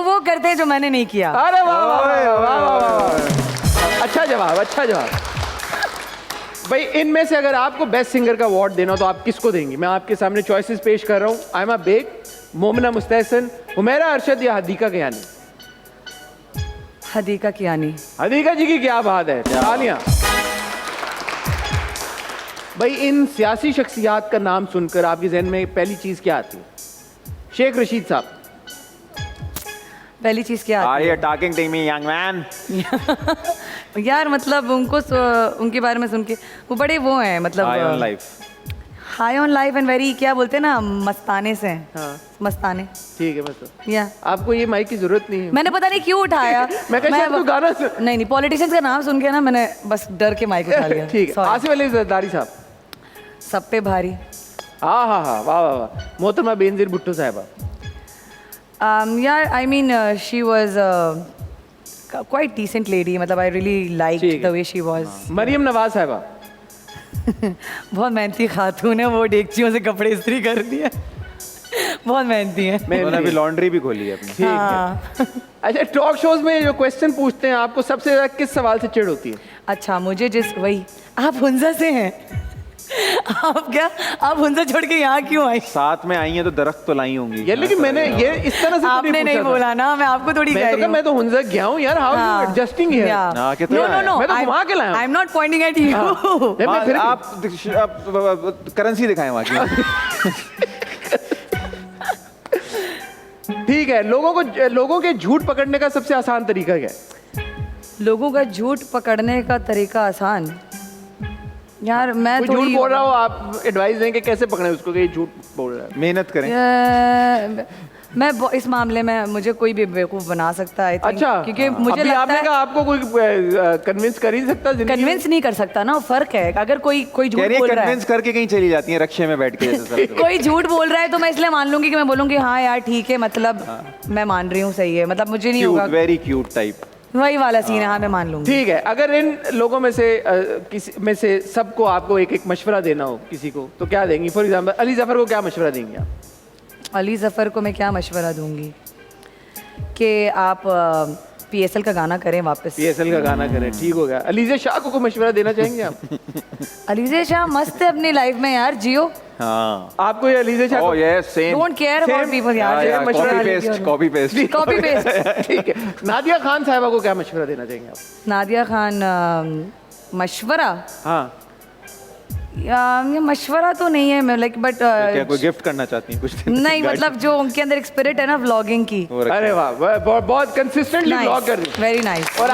वो करते हैं जो मैंने नहीं किया. अरे वाह वाह वाह वाह वाह वाह. अच्छा जवाब, अच्छा जवाब. भाई इनमें से अगर आपको बेस्ट सिंगर का अवार्ड देना हो तो आप किसको देंगी? मैं आपके सामने चॉइसेस पेश कर रहा हूँ. आयमा बेग, मोमिना मुस्तहसन, हुमैरा अरशद या हदीका कियानी. हदीका कियानी. हदीका जी की क्या बात है. तालियां. भाई इन सियासी शख्सियात का नाम सुनकर आपके जहन में पहली चीज क्या आती है? शेख रशीद साहब. पहली चीज क्या आर आती you talking to me young man? है? यार मतलब उनको उनके बारे में सुन के वो बड़े वो हैं, मतलब high on life. High on life and very, क्या बोलते हैं ना, मस्ताने से हैं। हाँ मस्ताने। ठीक है बस। या आपको ये माइक की जरूरत नहीं है। मैंने पता नहीं क्यों उठाया। मैं कहा शायद कोई गाना नहीं, पॉलिटिशियंस का नाम सुन के ना मैंने बस डर के माइक उठा लिया। ठीक है। Sorry। आसिफ अली जरदारी साहब। सब पे भारी। हाँ हाँ हाँ, वाह वाह वाह। मोहतरमा बेनजीर भुट्टो साहिबा। यार I mean she was quite decent lady, मतलब I really like the way she was. Maryam Nawaz साहिबा। बहुत मेहनती खातून है, वो डेगचियों से कपड़े इस्त्री कर दिए। बहुत मेहनती है। उन्होंने अभी लॉन्ड्री भी खोली है अपनी। ठीक है। अच्छा, टॉक शोज में जो क्वेश्चन पूछते हैं आपको सबसे ज्यादा किस सवाल से चिढ़ होती है? अच्छा, मुझे जिस वही, आप हुंजा से हैं। आप हुंजा छोड़ के यहाँ क्यों आई? साथ में आई हैं तो दरख्त तो लाई होंगी ये लेकिन मैंने ये इस तरह से तो आपने नहीं पूछा था। बोला ना, मैं आपको थोड़ी कह रही हूँ। मैं तो हुंजा गया हूँ यार। How you adjusting here? हाँ, कितना नो नो नो, मैं तो घुमा के लाया हूँ। I am not Poynting eight you. मैं फिर आप करेंसी दिखाएं वहाँ की। ठीक है। लोगों के झूठ पकड़ने का सबसे आसान तरीका क्या है? लोगों का झूठ पकड़ने का तरीका आसान, यार मैं कोई झूठ थोड़ी बोल रहा हो, आप एडवाइस दें कि कैसे पकड़े उसको कि ये झूठ बोल रहा है। मेहनत करें। मैं इस मामले में मुझे कोई भी बेवकूफ बना सकता है। अच्छा, क्योंकि मुझे अभी लगता आपने है कहा आपको कोई कन्विंस कर ही नहीं सकता जिंदगी में? कन्विंस नहीं कर सकता ना, फर्क है। अगर कोई झूठ कह रही है बोल रहा है, कन्विंस करके कहीं चली जाती हैं रक्षे में बैठ के जैसे सब। कोई झूठ बोल रहा है तो मैं इसलिए मान लूंगी कि मैं बोलूंगी हाँ यार ठीक है, मतलब मैं मान रही हूँ, सही है, मतलब मुझे नहीं होगा। Very cute type. वही वाला सीन है। हाँ, मैं मान लूंगी। ठीक है। अगर इन लोगों में से किसी में से सबको आपको एक एक मशवरा देना हो किसी को, तो क्या देंगी? फॉर एग्जाम्पल अली जफर को क्या मशवरा देंगी आप? अली जफर को मैं क्या मशवरा दूंगी कि आप PSL का गाना करें वापस। PSL का गाना करें, ठीक हो गया। अलीज़ा शाह को कोई मशवरा देना चाहेंगे आप? अलीज़ा शाह मस्त है अपनी लाइफ में यार, जियो। हाँ। आपको ये Aliza Shah oh yes, same. Don't care about people यार। Copy paste. Copy paste. ठीक है। नादिया खान साहिबा को क्या मशवरा देना चाहेंगे आप? नादिया खान मशवरा, हाँ। ये मशवरा तो नहीं है मैं लाइक, बट क्या कोई गिफ्ट करना चाहती हैं कुछ दिन? नहीं, मतलब जो उनके अंदर एक स्पिरिट है ना व्लॉगिंग की। अरे वाह, बहुत कंसिस्टेंटली ब्लॉग कर रही। Very nice. और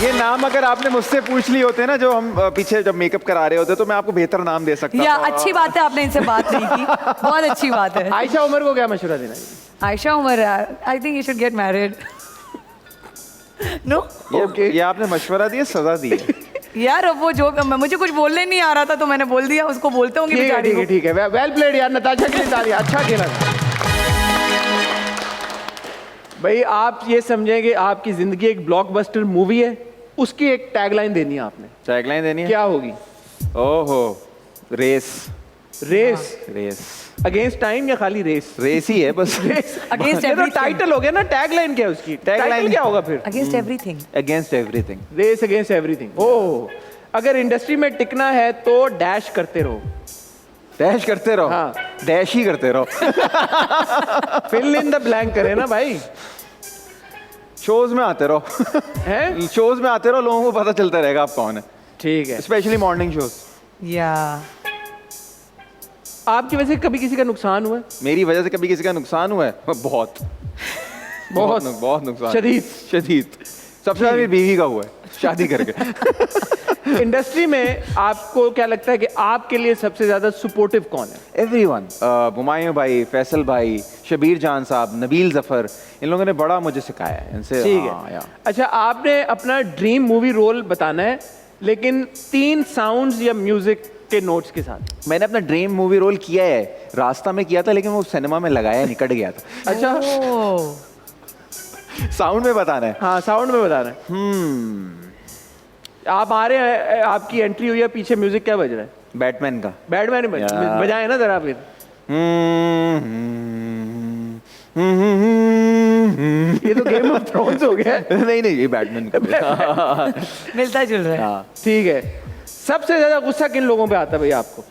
ये नाम अगर आपने मुझसे पूछ लिए होते ना, जो हम पीछे जब मेकअप करा रहे होते, तो मैं आपको बेहतर नाम दे सकता या था। अच्छी बात है आपने इनसे बात नहीं की, बहुत अच्छी बात है। आयशा उमर को क्या मशवरा देना है? Ayesha Umar, I think you should get married. No ये आपने मशवरा दिया, सजा दी है। यार, अब वो जो मुझे कुछ बोलने नहीं आ रहा था तो मैंने बोल दिया, उसको बोलते होंगे बेचारी को। ठीक है। वेल प्लेड यार, नताशा के लिए तालियां, अच्छा खेला। भाई आप ये समझें कि आपकी जिंदगी एक ब्लॉकबस्टर मूवी है, उसकी एक टैगलाइन देनी है आपने। टैगलाइन देनी है? क्या होगी? ओहो, रेस। रेस अगेंस्ट टाइम या खाली रेस? रेस ही है बस। अगेंस्ट ये तो एवरीथिंग। टाइटल हो गया ना। टैगलाइन क्या है उसकी? टैगलाइन क्या होगा फिर? Against everything. Against everything. Race against everything. Oh, अगर इंडस्ट्री में टिकना है तो डैश करते रहो। डैश करते रहो। हाँ। डैश ही करते रहो। फिल इन द ब्लैंक करे ना भाई। शोज में आते रहो। हैं? शोज में आते रहो, लोगों को पता चलता रहेगा आप कौन है। ठीक है। Specially morning shows. या आपकी वजह से कभी किसी का नुकसान हुआ है? मेरी वजह से कभी किसी का नुकसान हुआ है? बहुत बहुत नुकसान। शदीद। सबसे ज्यादा मेरी बीवी का हुआ है शादी करके। इंडस्ट्री में आपको क्या लगता है कि आपके लिए सबसे ज्यादा सपोर्टिव कौन है? एवरीवन। हुमायूं भाई, फैसल भाई, शबीर जान साहब, नबील जफर, इन लोगों ने बड़ा मुझे सिखाया है इनसे। ठीक हाँ, है। अच्छा, आपने अपना ड्रीम मूवी रोल बताना है, लेकिन 3 साउंड्स या म्यूजिक के नोट्स के साथ। मैंने अपना ड्रीम मूवी रोल किया है, रास्ता में किया था, लेकिन वो सिनेमा में लगाया निकट गया था। अच्छा, साउंड में बताना है? हाँ साउंड में बताना है। आप आ रहे हैं, आपकी एंट्री हुई है, पीछे म्यूजिक क्या बज रहा है? बैटमैन का। बैटमैन बजाए ना जरा फिर। ये तो गेम ऑफ थ्रोन्स हो गया। नहीं ये बैटमैन का। मिलता जुल रहा है। ठीक है। सबसे ज्यादा गुस्सा किन लोगों पे आता है भैया आपको?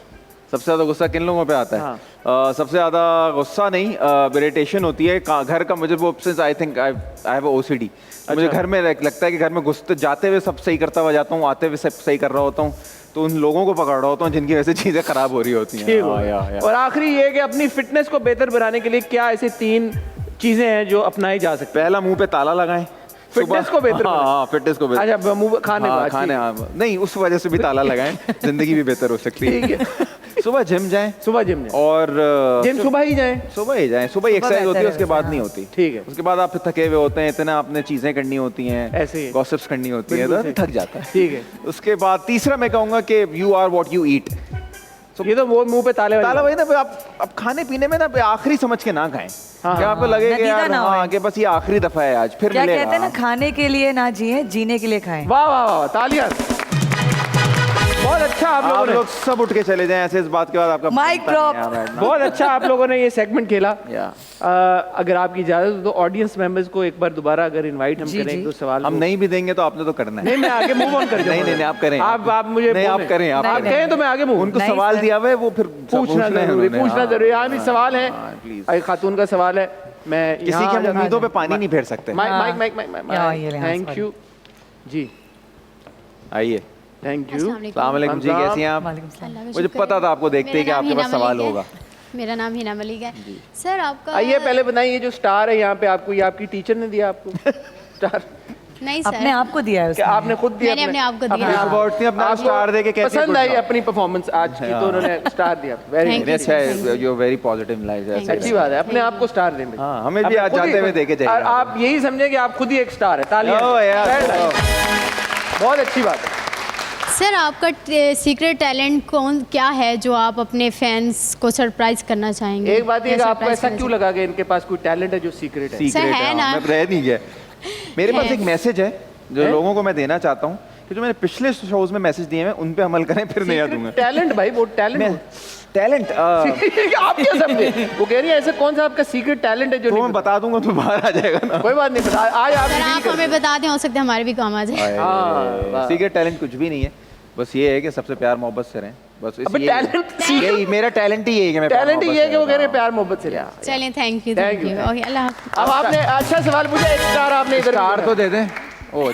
सबसे ज्यादा गुस्सा किन लोगों पे आता है? हाँ। सबसे ज्यादा गुस्सा नहीं, इरिटेशन होती है घर का। मुझे वो since I think I have OCD। मुझे घर में लगता है कि घर में घुसते जाते हुए सब सही करता हुआ जाता हूँ, आते हुए सब सही कर रहा होता हूँ, तो उन लोगों को पकड़ रहा होता हूँ जिनकी वजह से चीजें खराब हो रही होती हैं। और आखिरी ये कि अपनी फिटनेस को बेहतर बनाने के लिए क्या ऐसे 3 चीजें हैं जो अपनाई जा सकती? पहला, मुंह पे ताला लगाएं। फिटनेस को बेहतर बनाएं। हाँ, फिटनेस को बेहतर। अच्छा, मुंह खाने हाँ, खाने, हाँ, नहीं उस वजह से भी ताला लगाएं, जिंदगी भी बेहतर हो सकती है। ठीक है। सुबह जिम जाएं सुबह जिम जाएं और जिम सुबह ही जाएं सुबह ही जाएं, सुबह एक्सरसाइज होती है, बेहतर उसके है, बाद हाँ। नहीं होती। ठीक है। उसके बाद आप फिर थके हुए होते हैं, इतना आपने चीजें करनी होती हैं, ऐसे ही। गॉसिप्स करनी होती है, बिल्कुल तो सही। थक जाता है। ठीक है। उसके बाद तीसरा मैं कहूंगा कि you are what you eat. ये तो वो मुंह पे ताले वाली ताला बात। भाई ना, आप खाने पीने में ना आखिरी समझ के ना खाएं। हाँ, क्या आपको लगे कि नतीजा यार ना हाँ होए। कि बस ये आखिरी दफा है, आज फिर क्या मिलेगा। कहते हैं ना, खाने के लिए ना जिए, जीने के लिए खाएं। वाह वाह वाह, तालियां। बहुत अच्छा आप लोगों आप ने लोग सब उठ के चले जाएं ऐसे, इस बात के बाद आपका Mic बनता drop। नहीं है बैठना। बहुत अच्छा आप लोगों ने ये सेगमेंट खेला। या। अगर आपकी इजाजत हो तो ऑडियंस मेंबर्स को एक बार दोबारा अगर इनवाइट हम जी, करें जी। एक दो सवाल हम को- नहीं भी देंगे तो आपने तो करना है। नहीं मैं आगे मूव ऑन कर जाऊंगा। नहीं, आप करें। आप मुझे नहीं, आप बोलें। करें, आप आप करें। कहें तो मैं आगे मूव उनको नहीं, सवाल सर। दिया हुआ है, वो फिर पूछना जरूरी, पूछना जरूरी। यहाँ भी सवाल है, प्लीज। एक खातून का सवाल है। मैं किसी यहाँ की आ हम जाता- उम्मीदों पे पानी नहीं फेर सकते। माइक हाँ। माइक माइक माइक यहाँ ये ले, हाँ, थैंक sorry। यू जी, आइए। Thank you. अस्सलाम वालेकुम जी, कैसी हैं आप? वालेकुम सलाम। अल्लाह का मुझे शुक्र पता है। था आपको देखते ही कि मेरा नाम आपके पास हिना सवाल मलिक है। होगा। मेरा नाम हिना मलिक है। सर आपका आइए पहले बताइए, ये जो स्टार है यहाँ पे आपको, ये आपकी टीचर ने दिया आपको स्टार? नहीं सर, अपने आप को दिया है क्या उसने। आपने खुद दिया? मैंने अपने आप को दिया। अपने आप बहुत अपना आपको स्टार दे के कहती हैं पसंद good आई job। अपनी परफॉर्मेंस आज की, तो उन्होंने स्टार दिया। Very Thank good, you। अच्छा है, you very positive life Thank you। अच्छी बात है। अपने आप को स्टार दें। हाँ, हमें भी अपने आज खुद ही- जाते हुए देखे जाइएगा। और आप यही समझे कि आप खुद ही एक स्टार है। तालियां। ओ यार, बहुत अच्छी बात है। सर आपका सीक्रेट टैलेंट कौन क्या है जो आप अपने फैंस को सरप्राइज करना चाहेंगे? एक बात ये या कि आपको surprise ऐसा करना क्यों लगा कि इनके पास कोई टैलेंट है जो सीक्रेट है? सीक्रेट है है, ना। हाँ, मैं रह नहीं गया। मेरे पास है। एक मैसेज है जो है? लोगों को मैं देना चाहता हूँ कि जो मैंने पिछले शोज में मैसेज दिए हैं उन पे अमल करें, फिर नया दूंगा। टैलेंट भाई, वो टैलेंट। टैलेंट आप क्या समझे? वो कह रही है ऐसा कौन सा आपका सीक्रेट टैलेंट है जो तो नहीं मैं बता दूंगा तो बाहर आ जाएगा ना। कोई बात नहीं, बता आज आप सर reveal आप कर हमें बता दें, हो सकता है हमारे भी काम आ जाए। हाँ, सीक्रेट टैलेंट कुछ भी नहीं है, बस ये है कि सबसे प्यार मोहब्बत से रहें, बस अबे talent- यही मेरा टैलेंट ही यही है कि मैं टैलेंट ये है कि वो कह रहे हैं प्यार मोहब्बत से। चलें, thank you, Thank thank you, you. thank okay, अल्लाह हाफ़िज़। अब आपने अच्छा सवाल पूछा, एक स्टार आपने इधर स्टार तो दे दें। ओ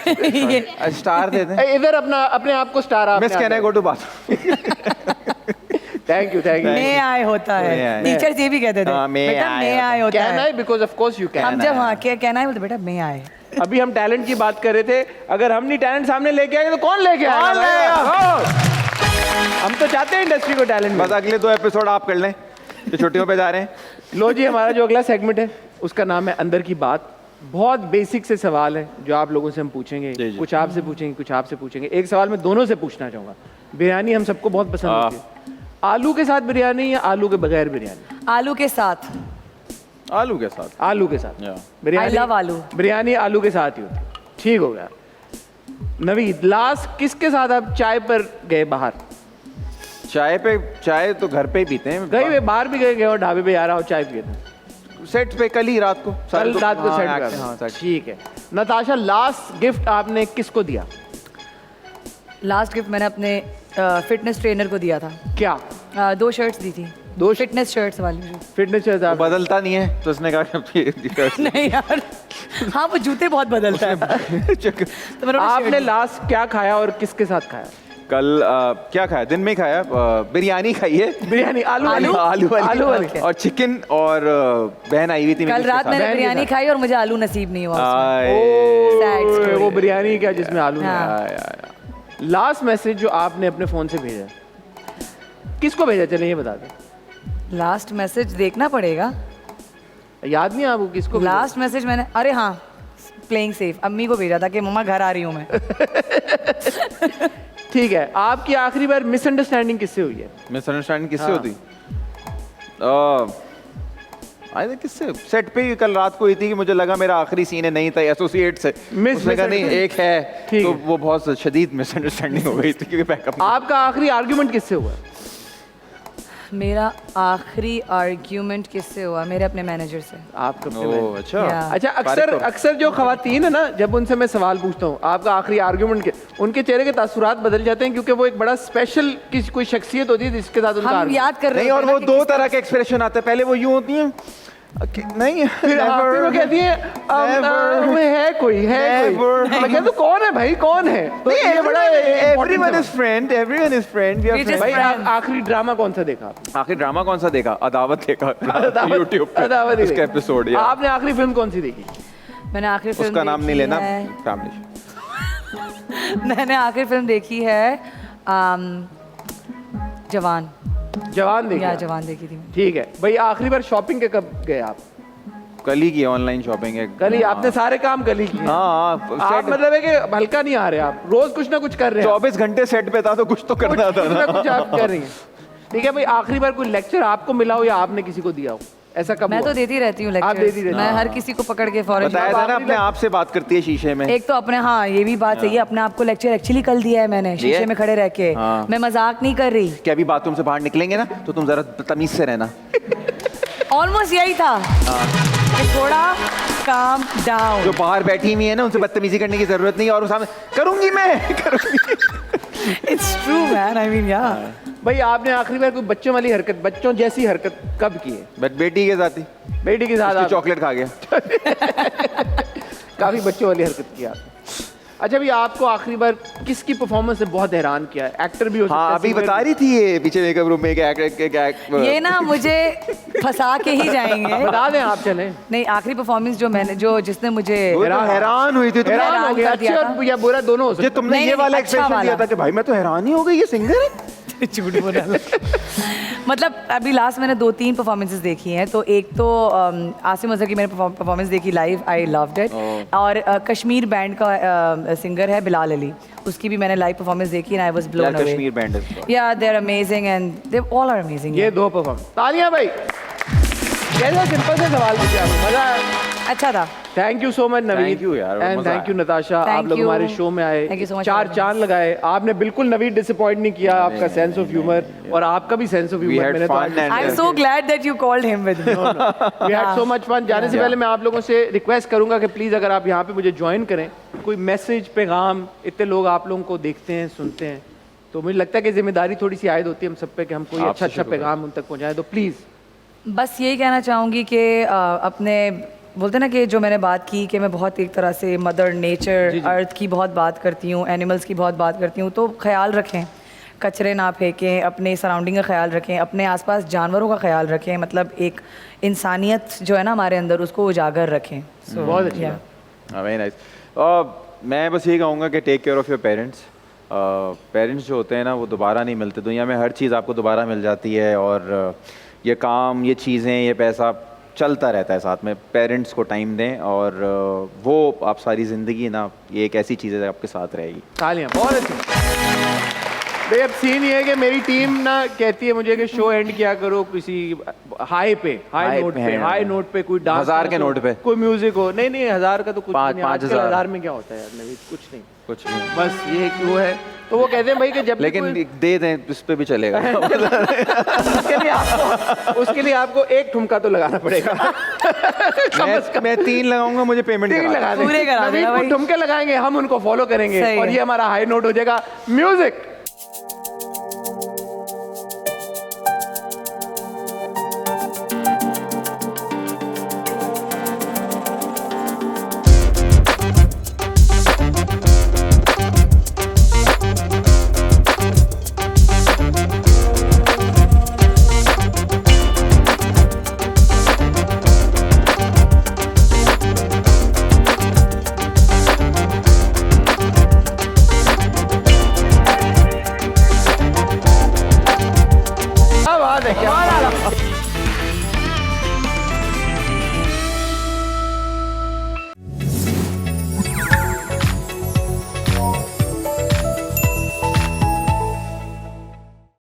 स्टार दे दें। इधर अपना अपने आप को स्टार आप miss can I go to bathroom? Thank you may I होता May है, I। टीचर्स ये भी कहते थे हाँ, may बेटा I मे होता आए होता कैन है। आई, बिकॉज ऑफ कोर्स यू हम कैन। जब हाँ क्या कहना है बोलते बेटा मे आए। अभी हम टैलेंट की बात कर रहे थे, अगर हम नहीं टैलेंट सामने लेके आएंगे तो कौन लेके आएगा? हम तो चाहते हैं इंडस्ट्री को टैलेंट। बस अगले 2 एपिसोड आप कर लें, जो छुट्टियों पे जा रहे हैं। लो जी, हमारा जो अगला सेगमेंट है उसका नाम है अंदर की बात। बहुत बेसिक से सवाल है जो आप लोगों से हम पूछेंगे। जी, जी। कुछ आपसे पूछेंगे, कुछ आपसे पूछेंगे। एक सवाल मैं दोनों से पूछना चाहूंगा। बिरयानी हम सबको बहुत पसंद होती है, आलू के साथ बिरयानी या आलू के बगैर बिरयानी? आलू के साथ। आलू के साथ। आलू के साथ। या। बिरयानी, I love आलू। बिरयानी आलू के साथ ही होती है। ठीक हो गया। नवीद, लास्ट किसके साथ आप चाय पर गए बाहर? चाय तो घर पे ही पीते हैं। गए बाहर भी गए और ढाबे पे जा रहा हो चाय पिए थे? सेट पे कल ही रात को। कल रात को सेट हाँ, कर। हाँ, सेट। ठीक है। नताशा, लास्ट गिफ्ट आपने किसको दिया? लास्ट गिफ्ट मैंने अपने फिटनेस ट्रेनर को दिया था। क्या? 2 शर्ट्स दी थी, दो फिटनेस शर्ट्स वाली। फिटनेस वो बदलता नहीं है तो उसने कहा कि नहीं यार, हाँ वो जूते बहुत बदलता है। तो मैंने आपने shirt दी। लास्ट क्या खाया और किसके साथ खाया? कल क्या खाया? दिन में ही खाया, बिरयानी खाई है। बिरयानी आलू वाली? आलू वाली, आलू वाली। Okay। और चिकन, और बहन आई हुई थी मेरी कल रात उसके मैंने साथ। बहन के बिरयानी साथ। खाई और मुझे आलू नसीब नहीं हुआ उसमें। आए। Sad story। वो बिरयानी क्या जिसमें आलू नहीं? हाँ। आए, आए। लास्ट मैसेज जो आपने अपने फोन से भेजा, किसको भेजा? चलिए ये बता दें। लास्ट मैसेज देखना पड़ेगा। याद नहीं आपको किसको भेजा? लास्ट मैसेज मैंने, अरे हाँ, प्लेइंग सेफ, अम्मी को भेजा था कि मम्मा घर आ रही हूँ मैं। ठीक है। आपकी आखिरी बार मिसअंडरस्टैंडिंग किससे हुई है? मिसअंडरस्टैंडिंग किससे हाँ। होती? आई थिंक किससे? सेट पे ही कल रात को हुई थी कि मुझे लगा मेरा आखिरी सीन है, नहीं था, एसोसिएट से। उसने कहा नहीं एक है, ठीक तो है। वो बहुत शदीद मिसअंडरस्टैंडिंग हो गई थी क्योंकि बैकअप। आपका आखिरी आर्ग्यूमेंट किससे हुआ? मेरा आखिरी आर्ग्यूमेंट किससे हुआ? मेरे अपने मैनेजर से। आप कब से ओह अच्छा। Yeah। अच्छा, तारीफ करो। अक्सर जो खवातीन है ना, जब उनसे मैं सवाल पूछता हूँ आपका आखिरी आर्ग्यूमेंट के, उनके चेहरे के तासुरात बदल जाते हैं क्योंकि वो एक बड़ा स्पेशल किसी कोई शख्सियत होती है जिसके साथ उनका हम argument- याद कर रहे नहीं, और होते वो हैं ना 2 तरह के एक्सप्रेशन आते हैं। पहले वो यूं होती हैं नहीं, फिर वो कहती है Never। वो है कोई Never। मैं कहता हूँ कौन है भाई, कौन है? तो ये बड़ा everyone is friend, everyone is friend, we are We just भाई फ्रेंड। friends। आखिरी ड्रामा कौन सा देखा आपने? आखिर ड्रामा कौन सा देखा? अदावत देखा YouTube पे, अदावत ही उसका देखा। एपिसोड। यार आपने आखिरी फिल्म कौन सी देखी? मैंने आखिरी फिल्म उसका नाम नहीं देखी लेना, है- फैमिली। मैंने आखिरी फिल्म देखी है जवान। जवान देखी या आप? जवान देखी थी मैंने। ठीक है भाई, आखिरी बार शॉपिंग के कब गए आप? कल ही की ऑनलाइन शॉपिंग है। कल ही? आपने सारे काम कल ही किए? हाँ आप मतलब है कि हल्का नहीं आ रहे, आप रोज कुछ ना कुछ कर रहे हैं। 24 घंटे सेट पे था तो कुछ तो करना था कुछ ना कुछ ना। आप कर रही हैं। ठीक है भाई, आखिरी बार कोई लेक्चर आपको मिला हो या आपने किसी को दिया हो, ऐसा कब मैं हुआ? तो देती रहती हूँ आप देती लेक्चर्स, रहती मैं हैं। हर किसी को पकड़ के फौरन बताया था ना, अपने आप से बात करती है शीशे में। एक तो अपने, हाँ ये भी बात सही है, अपने आप को लेक्चर एक्चुअली कल दिया है मैंने दिया शीशे है? में खड़े रह के। हाँ। मैं मजाक नहीं कर रही, कि अभी बाथरूम से बाहर निकलेंगे ना तो तुम जरा तमीज से रहना। ऑलमोस्ट यही था कि थोड़ा काम डाउन। जो बाहर बैठी हुई है ना उनसे बदतमीजी करने की जरूरत नहीं है, और वो सामने करूंगी मैं करूंगी। It's true man, I mean या। भाई आपने आखिरी बार कोई बच्चों वाली हरकत, बच्चों जैसी हरकत कब की है? बट बेटी के साथ ही बेटी के साथ उसकी आप चॉकलेट खा गया। काफी बच्चों वाली हरकत की आपने। अच्छा भी, आपको आखिरी बार किसकी परफॉर्मेंस ने बहुत हैरान किया है? एक्टर भी हो सकता है, हाँ अभी singer बता भी। रही थी ये पीछे मेकअप रूम में ये ना मुझे फंसा के ही जाएंगे। बता दें आप, चलें। नहीं, आखिरी परफॉर्मेंस जो मैंने, जो जिसने मुझे हैरान हुई थी तुम। हैरान हो गया, कर दिया अच्छा था। या बुरा दोनों हो ये सकता तुमने नहीं, ये नहीं, वाला अच्छा एक्सप्रेशन दिया वाला। था कि भाई मैं तो हैरान ही हो गई, ये सिंगर है। झूठ बोला। मतलब अभी लास्ट मैंने 2-3 परफॉर्मेंसेस देखी हैं, तो एक तो आसिम अजहर की मैंने परफॉर्मेंस देखी लाइव, आई लव्ड इट। और कश्मीर बैंड का सिंगर है बिलाल अली, उसकी भी मैंने लाइव परफॉर्मेंस देखी and I was blown away. Kashmir band yeah they are amazing and they all are amazing. ये 2 परफॉर्मेंस। तालियां भाई। कैसा सिंपल से सवाल पूछा आपने, मजा आया? अच्छा था। Thank you so much Naveed. Thank you यार, एंड मजा थैंक यू आया। नताशा, Thank आप लोग you. हमारे शो में आए, Thank you so much 4 for चांद लगाए। आपने बिल्कुल नवीद डिसअपॉइंट नहीं किया, आपका सेंस ऑफ ह्यूमर और आपका भी sense of We humour had मैंने fun and- I am so glad that you called him with me. We had so much fun. जाने से पहले मैं आप लोगों से रिक्वेस्ट करूंगा कि प्लीज़ अगर आप यहाँ पे मुझे ज्वाइन करें, कोई मैसेज, पैगाम, इतने लोग आप लोगों को देखते हैं, सुनते हैं, तो मुझे लगता है कि जिम्मेदारी थोड़ी सी आयद होती है हम सब पे कि हम कोई आपसे अच्छा शुरू पैगाम उन तक पहुँचाएं, तो प्लीज़। बस यही कहना चाहूँगी कि अपने बोलते ना कि जो मैंने बात की कि मैं बहुत एक तरह से मदर नेचर, अर्थ की बहुत बात करती हूँ, एनिमल्स की बहुत बात करती हूँ, तो ख्याल रखें, कचरे ना फेंकें, अपने सराउंडिंग का ख्याल रखें, अपने आसपास जानवरों का ख्याल रखें, मतलब एक इंसानियत जो है ना हमारे अंदर, उसको उजागर रखें। So, बहुत अच्छी yeah. बात। Very nice. मैं बस ये कहूँगा कि take care of your parents. Parents जो होते हैं ना वो दोबारा नहीं मिलते, दुनिया में हर चीज़ आपको दोबारा मिल जाती है, और ये काम, ये चीज़ें, ये पैसा चलता रहता है साथ में। पेरेंट्स को टाइम दें, और वो आप सारी ज़िंदगी ना, ये एक ऐसी चीज़ है जो आपके साथ रहेगी। तालियां, बहुत अच्छी। भाई अब सीन ये है कि मेरी टीम ना कहती है मुझे कि शो एंड किया करो किसी हाई पे, हाई नोट पे कोई डांस, 1000 के नोट पे, कोई म्यूजिक हो। नहीं नहीं, 1000 का तो कुछ नहीं, 5,000 1000 में क्या होता है यार नवीद, कुछ नहीं, कुछ नहीं, बस ये क्यों है। तो वो कहते हैं भाई कि जब लेकिन दे दें, इस पे भी चलेगा। उसके लिए आपको एक ठुमका तो लगाना पड़ेगा। मैं 3 लगाऊंगा, मुझे पेमेंट 3 लगा दें। पूरे करा देना नवीद को भाई। ठुमके लगाएंगे, हम उनको फॉलो करेंगे सही और है। ये हमारा हाई नोट हो जाएगा। म्यूजिक।